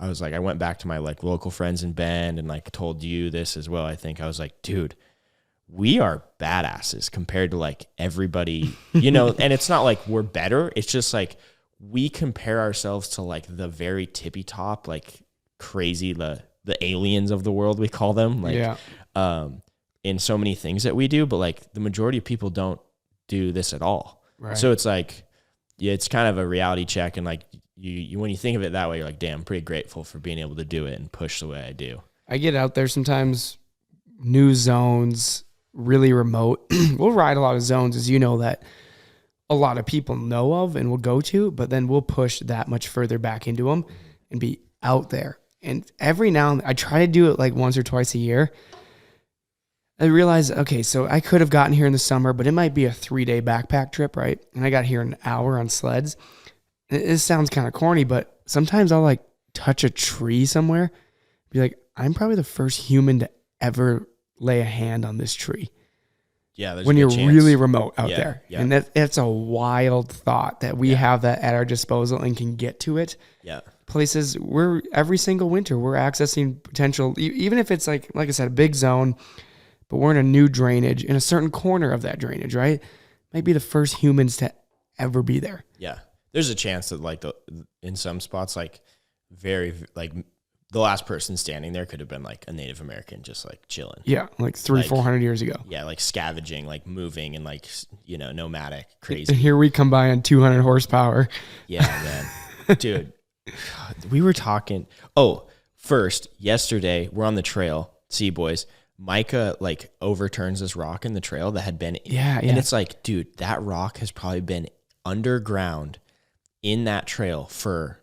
I was like, I went back to my like local friends in Bend and like told you this as well. I think I was like, dude, we are badasses compared to like everybody, and it's not like we're better. It's just like we compare ourselves to like the very tippy top, like crazy, the aliens of the world, we call them, like, in so many things that we do, but like the majority of people don't do this at all. Right. So it's like, it's kind of a reality check. And like you, when you think of it that way, you're like, damn, I'm pretty grateful for being able to do it and push the way I do. I get out there sometimes, new zones, really remote. We'll ride a lot of zones, as you know, that a lot of people know of and will go to, but then we'll push that much further back into them and be out there. And every now and then, I try to do it like once or twice a year. I realize, okay, so I could have gotten here in the summer, but it might be a 3-day backpack trip, right? And I got here in an hour on sleds. It sounds kind of corny, but sometimes I'll like touch a tree somewhere, be like, I'm probably the first human to ever lay a hand on this tree. Yeah, there's when a you're good chance. really remote out Yeah, there. yeah. And that's a wild thought that we have that at our disposal and can get to it. Yeah. Places every single winter, we're accessing potential, even if it's like I said, a big zone, but we're in a new drainage in a certain corner of that drainage, right? Might be the first humans to ever be there. Yeah. There's a chance that like in some spots, like very like the last person standing there could have been like a Native American, just like chilling. Yeah. Like 400 years ago. Yeah. Like scavenging, like moving and like, nomadic, crazy. And here we come by on 200 horsepower. Yeah, man. Dude, we were talking. Oh, first, yesterday, we're on the trail. See, boys, Micah like overturns this rock in the trail that had been. And it's like, dude, that rock has probably been underground in that trail for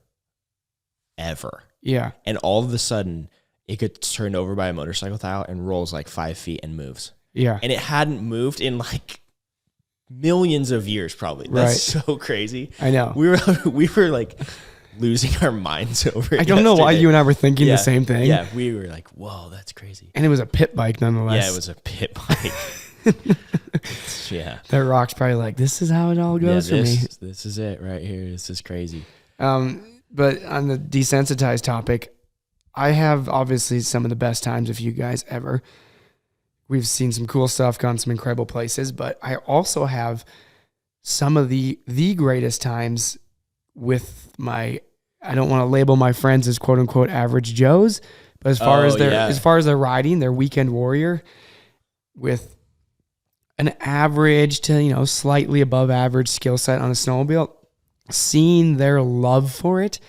ever. Yeah. And all of a sudden, it gets turned over by a motorcycle tile and rolls like 5 feet and moves. Yeah. And it hadn't moved in like millions of years, probably. That's so crazy. I know. We were like losing our minds over it. I don't know why you and I were thinking the same thing. Yeah, we were like, whoa, that's crazy. And it was a pit bike nonetheless. Yeah, it was a pit bike. Yeah. That rock's probably like, this is how it all goes for me. This is it right here. This is crazy. But on the desensitized topic, I have obviously some of the best times of you guys ever. We've seen some cool stuff, gone some incredible places, but I also have some of the greatest times with I don't want to label my friends as quote unquote average Joes, but as far as their riding, their weekend warrior with an average to, slightly above average skill set on a snowmobile, seeing their love for it.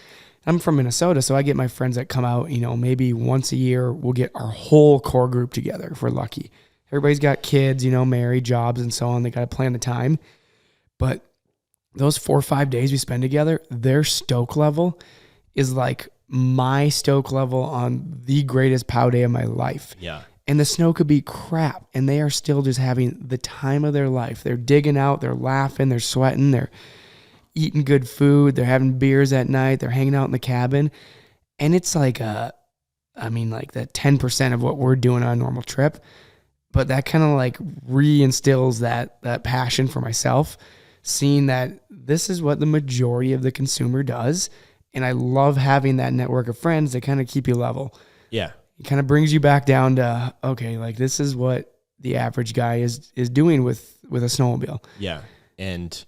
I'm from Minnesota, so I get my friends that come out, maybe once a year. We'll get our whole core group together if we're lucky. Everybody's got kids, married, jobs, and so on. They got to plan the time. But those 4 or 5 days we spend together, their stoke level is like my stoke level on the greatest POW day of my life. Yeah. And the snow could be crap, and they are still just having the time of their life. They're digging out, they're laughing, they're sweating, they're eating good food, they're having beers at night, they're hanging out in the cabin. And it's like that 10% of what we're doing on a normal trip. But that kind of like reinstills that passion for myself, seeing that this is what the majority of the consumer does. And I love having that network of friends that kind of keep you level. Yeah. It kind of brings you back down to, okay, like this is what the average guy is doing with a snowmobile. Yeah. And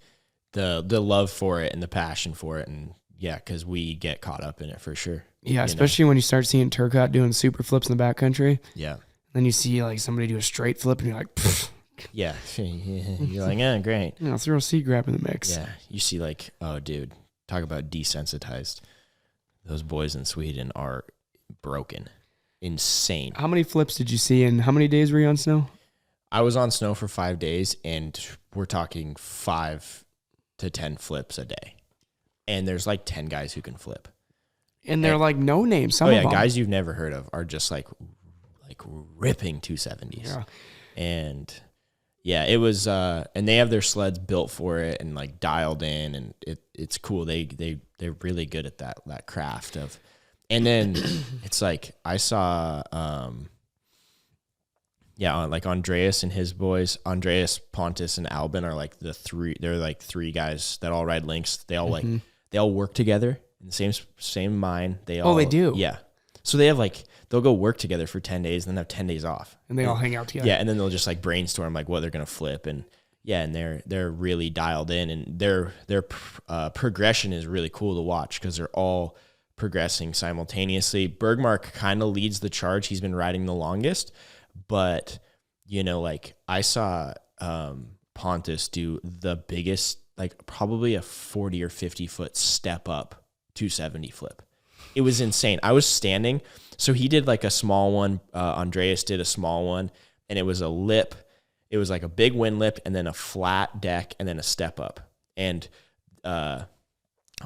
the love for it and the passion for it. And yeah, because we get caught up in it for sure. Yeah, especially when you start seeing Turcotte doing super flips in the backcountry. Yeah. Then you see like somebody do a straight flip and you're like, pfft. Yeah. You're like, yeah, great. Yeah, throw a seat grab in the mix. Yeah. You see like, oh, dude, talk about desensitized. Those boys in Sweden are broken. Insane. How many flips did you see and how many days were you on snow? I was on snow for 5 days and we're talking 5 to 10 flips a day. And there's like 10 guys who can flip. And they're like no names. Some of them. Guys you've never heard of are just like ripping 270s. Yeah. And yeah, it was and they have their sleds built for it and like dialed in, and it's cool. They're really good at that craft of. And then it's like I saw like Andreas and his boys, Andreas, Pontus, and Albin are like they're like 3 guys that all ride links. They all they all work together in the same mine. They do? Yeah. So they have they'll go work together for 10 days and then have 10 days off. And they all hang out together. Yeah. And then they'll just like brainstorm like what they're going to flip. And yeah. And they're really dialed in, and their progression is really cool to watch because they're all progressing simultaneously. Bergmark kind of leads the charge. He's been riding the longest, but I saw Pontus do the biggest, probably a 40 or 50 foot step up 270 flip. It was insane. I was standing. So he did a small one. Andreas did a small one, and it was a lip. It was like a big wind lip and then a flat deck and then a step up. And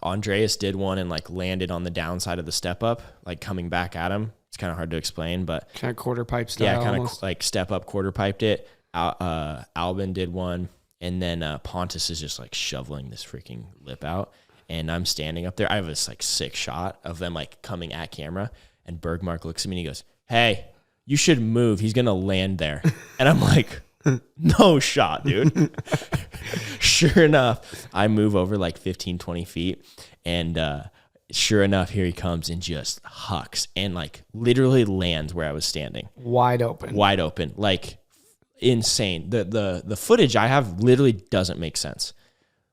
Andreas did one and landed on the downside of the step up, coming back at him. It's kind of hard to explain, but kind of quarter pipe style. Yeah, kind of step up, quarter piped it. Albin did one, and then Pontus is just shoveling this freaking lip out. And I'm standing up there. I have this sick shot of them coming at camera. And Bergmark looks at me and he goes, "Hey, you should move. He's gonna land there." And I'm like, No shot, dude. Sure enough, I move over like 15, 20 feet. And sure enough, here he comes and just hucks and like literally lands where I was standing. Wide open. Like insane. The footage I have literally doesn't make sense.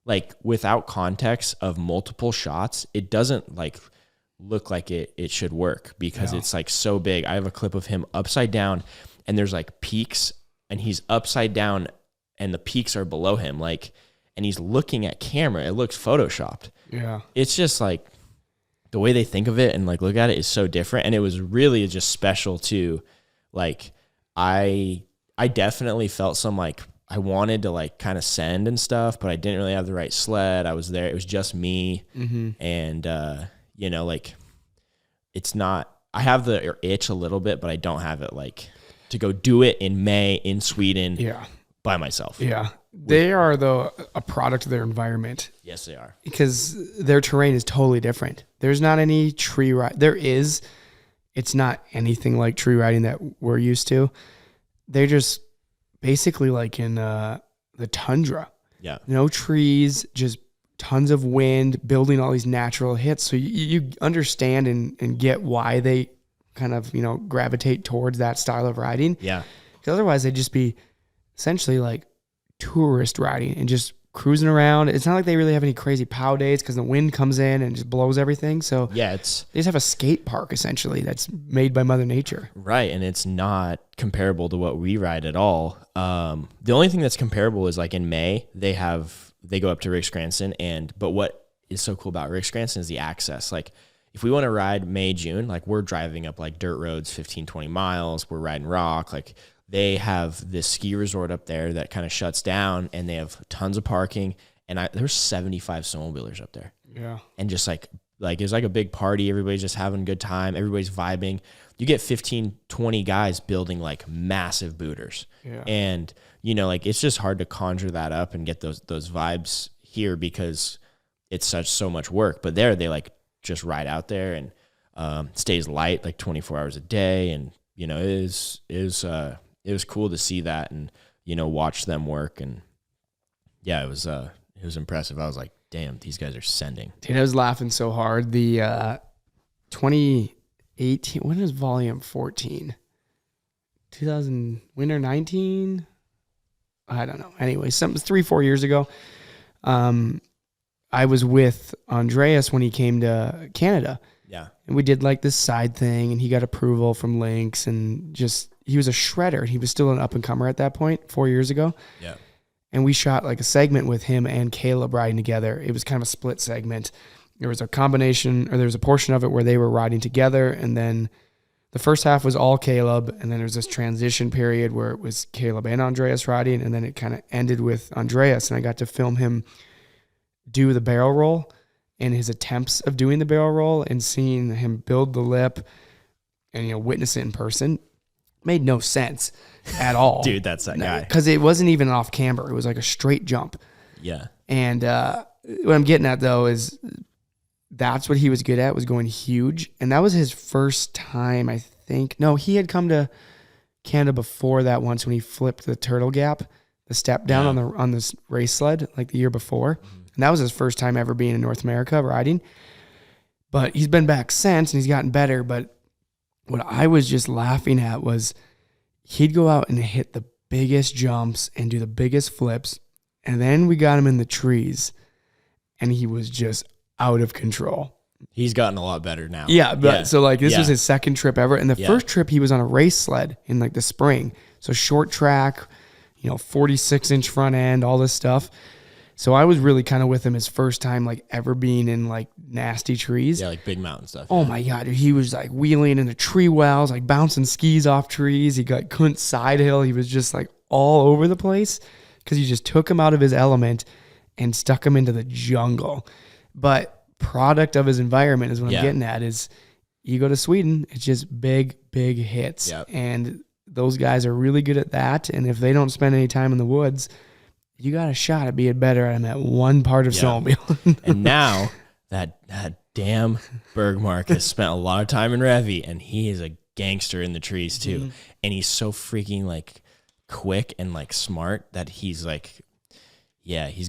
Like without context of multiple shots, it doesn't like look like it should work because it's like so big. I have a clip of him upside down and there's like peaks and he's upside down and the peaks are below him. Like, and he's looking at camera. It looks photoshopped. Yeah. It's just like the way they think of it and like look at it is so different. And it was really just special too. Like I definitely felt some like, I wanted to like kind of send and stuff, but I didn't really have the right sled. I was there. It was just me. And, you know, like it's not, I have the itch a little bit, but I don't have it like to go do it in May in Sweden by myself. Yeah. They are a product of their environment. Yes, they are. Because their terrain is totally different. There's not any tree ride. There is. It's not anything like tree riding that we're used to. They're just basically like in the tundra. Yeah. No trees, just tons of wind, building all these natural hits. So you understand and get why they kind of, you know, gravitate towards that style of riding. Yeah. Because otherwise they'd just be essentially like tourist riding and just cruising around. It's not like they really have any crazy pow days because the wind comes in and just blows everything. So yeah, they just have a skate park essentially that's made by Mother Nature. Right. And it's not comparable to what we ride at all. The only thing that's comparable is like in May, they go up to Rick Scranton but what is so cool about Rick Scranton is the access. Like if we want to ride May, June, like we're driving up like dirt roads, 15, 20 miles, we're riding rock. Like they have this ski resort up there that kind of shuts down and they have tons of parking. And there's 75 snowmobilers up there. Yeah. And just like it's like a big party. Everybody's just having a good time. Everybody's vibing. You get 15, 20 guys building like massive booters. Yeah. And, you know, like it's just hard to conjure that up and get those vibes here because it's so much work. But there they like just ride out there and stays light like 24 hours a day. And, you know, it was cool to see that and, you know, watch them work. And yeah, it was impressive. I was like, damn, these guys are sending. Dude, I was laughing so hard. The 2018, when is volume 14? 2000, winter 19? I don't know. Anyway, something 3-4 years ago. I was with Andreas when he came to Canada. Yeah. And we did like this side thing and he got approval from Lynx and just, he was a shredder. He was still an up and comer at that point 4 years ago. Yeah. And we shot like a segment with him and Caleb riding together. It was kind of a split segment. There was a combination, or there was a portion of it where they were riding together. And then the first half was all Caleb. And then there was this transition period where it was Caleb and Andreas riding. And then it kind of ended with Andreas. And I got to film him do the barrel roll and his attempts of doing the barrel roll and seeing him build the lip and, you know, witness it in person. Made no sense at all. Dude, that's that guy. Because it wasn't even off camber. It was like a straight jump. Yeah. And what I'm getting at, though, is that's what he was good at, was going huge. And that was his first time, I think. No, he had come to Canada before that once when he flipped the turtle gap, the step down on this race sled, like the year before. Mm-hmm. And that was his first time ever being in North America riding. But he's been back since, and he's gotten better. But what I was just laughing at was he'd go out and hit the biggest jumps and do the biggest flips. And then we got him in the trees and he was just out of control. He's gotten a lot better now. Yeah. But so like this was his second trip ever. And the first trip he was on a race sled in like the spring. So short track, you know, 46-inch front end, all this stuff. So I was really kind of with him his first time, like ever being in like nasty trees. Yeah, like big mountain stuff. Oh my God, dude, he was like wheeling into tree wells, like bouncing skis off trees. He couldn't side hill. He was just like all over the place because you just took him out of his element and stuck him into the jungle. But product of his environment is what I'm getting at is you go to Sweden, it's just big, big hits. Yep. And those guys are really good at that. And if they don't spend any time in the woods, you got a shot at being better at him at one part of Snowmobile. And now that damn Bergmark has spent a lot of time in Revy, and he is a gangster in the trees too. Mm-hmm. And he's so freaking like quick and like smart that he's like, yeah, he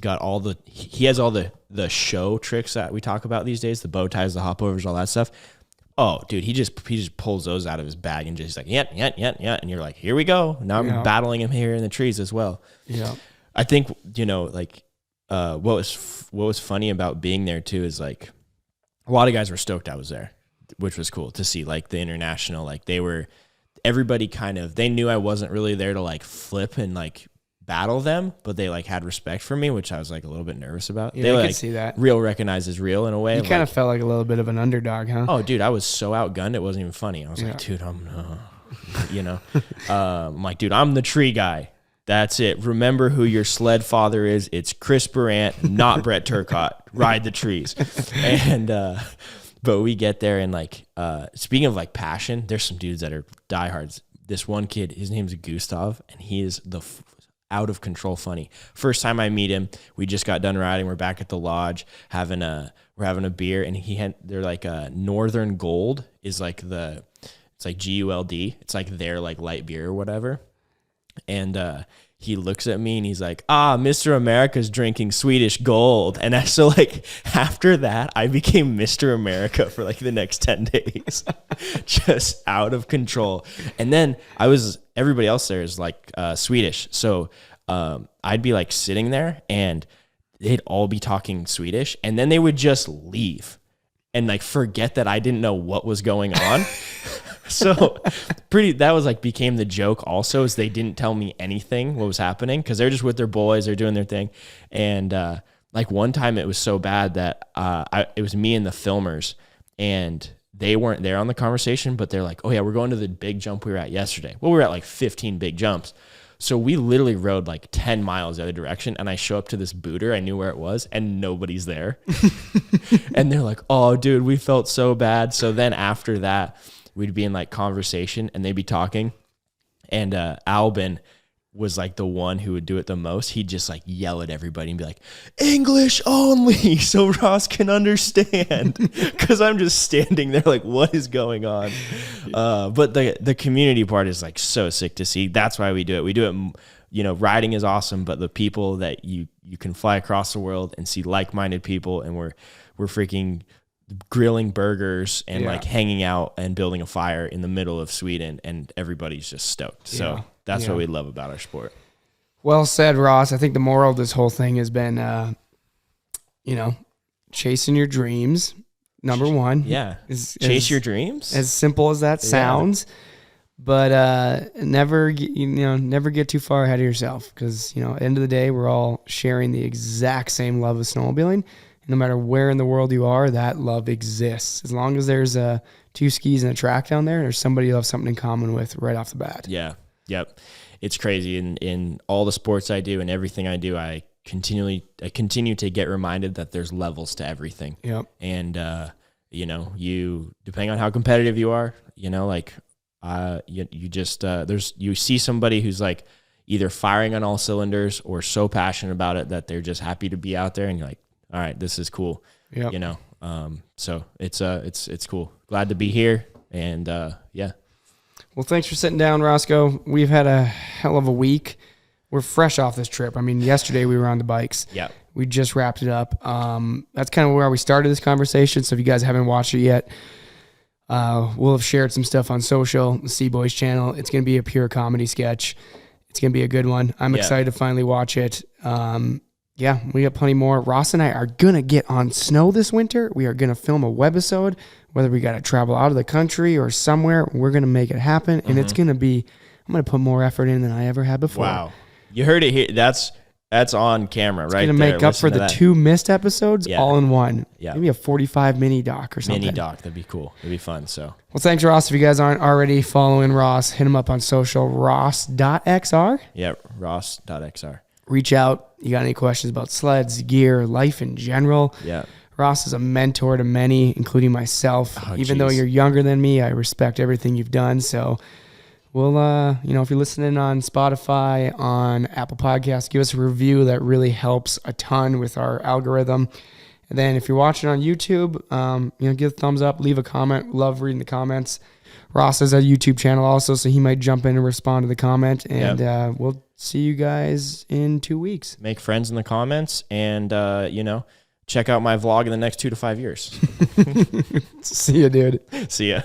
has all the show tricks that we talk about these days, the bow ties, the hopovers, all that stuff. Oh, dude, he just pulls those out of his bag and just like, yeah. And you're like, here we go. Now I'm battling him here in the trees as well. Yeah. I think, like, what was funny about being there too is like a lot of guys were stoked I was there, which was cool to see. Like the international, like everybody they knew I wasn't really there to like flip and like battle them, but they like had respect for me, which I was like a little bit nervous about. Yeah, they I like could see that. Real recognized real in a way. You kind of felt like a little bit of an underdog, huh? Oh, dude, I was so outgunned it wasn't even funny. I was like, dude, I'm like, dude, I'm the tree guy. That's it. Remember who your sled father is. It's Chris Burandt, not Brett Turcotte. Ride the trees. And but we get there and like speaking of like passion, there's some dudes that are diehards. This one kid, his name's Gustav, and he is out of control funny. First time I meet him, we just got done riding. We're back at the lodge we're having a beer, and they're like Northern Gold is like it's like GULD. It's like their like light beer or whatever. And he looks at me and he's like, Mr. America's drinking Swedish Gold. And so like after that, I became Mr. America for like the next 10 days, just out of control. And then everybody else there is like Swedish. So I'd be like sitting there and they'd all be talking Swedish, and then they would just leave and like forget that I didn't know what was going on. So that was like became the joke also, is they didn't tell me anything what was happening because they're just with their boys, they're doing their thing. And like one time it was so bad that it was me and the filmers, and they weren't there on the conversation, but they're like, oh yeah, we're going to the big jump we were at yesterday. Well, we were at like 15 big jumps. So we literally rode like 10 miles the other direction, and I show up to this booter, I knew where it was, and nobody's there. And they're like, oh dude, we felt so bad. So then after that, we'd be in like conversation and they'd be talking. And Albin was like the one who would do it the most. He'd just like yell at everybody and be like, English only, so Ross can understand. Cause I'm just standing there like, what is going on? But the community part is like so sick to see. That's why we do it. We do it, riding is awesome, but the people that you can fly across the world and see like-minded people, and we're freaking grilling burgers and like hanging out and building a fire in the middle of Sweden, and everybody's just stoked. So that's what we love about our sport. Well said, Ross. I think the moral of this whole thing has been, chasing your dreams. Number one. Yeah. Chase your dreams. As simple as that sounds, but never get too far ahead of yourself, because, at the end of the day, we're all sharing the exact same love of snowmobiling. No matter where in the world you are, that love exists. As long as there's two skis and a track down there's somebody you have something in common with right off the bat. Yeah. Yep. It's crazy. In all the sports I do and everything I do, I continue to get reminded that there's levels to everything. Yep. And, you, depending on how competitive you are, you see somebody who's like either firing on all cylinders or so passionate about it that they're just happy to be out there, and you're like, all right, this is cool. Yep. So it's cool. Glad to be here. And yeah. Well, thanks for sitting down, Roscoe. We've had a hell of a week. We're fresh off this trip. I mean, yesterday we were on the bikes. Yeah. We just wrapped it up. That's kind of where we started this conversation. So if you guys haven't watched it yet, we'll have shared some stuff on social, the C-Boys channel. It's going to be a pure comedy sketch. It's going to be a good one. I'm excited to finally watch it. Yeah, we got plenty more. Ross and I are going to get on snow this winter. We are going to film a webisode, whether we got to travel out of the country or somewhere. We're going to make it happen. And it's going to be, I'm going to put more effort in than I ever had before. Wow. You heard it here. That's on camera, right? It's going to make up for the 2 missed episodes all in one. Yeah. Maybe a 45 mini doc or something. Mini doc. That'd be cool. It'd be fun. So. Well, thanks, Ross. If you guys aren't already following Ross, hit him up on social, ross.xr. Yeah, ross.xr. Reach out. You got any questions about sleds, gear, life in general? Yeah. Ross is a mentor to many, including myself. Even though you're younger than me, I respect everything you've done. So we'll, if you're listening on Spotify, on Apple Podcasts, give us a review. That really helps a ton with our algorithm. And then if you're watching on YouTube, give a thumbs up, leave a comment. Love reading the comments. Ross has a YouTube channel also, so he might jump in and respond to the comment. And we'll see you guys in 2 weeks. Make friends in the comments, and check out my vlog in the next 2 to 5 years. See ya, dude. See ya.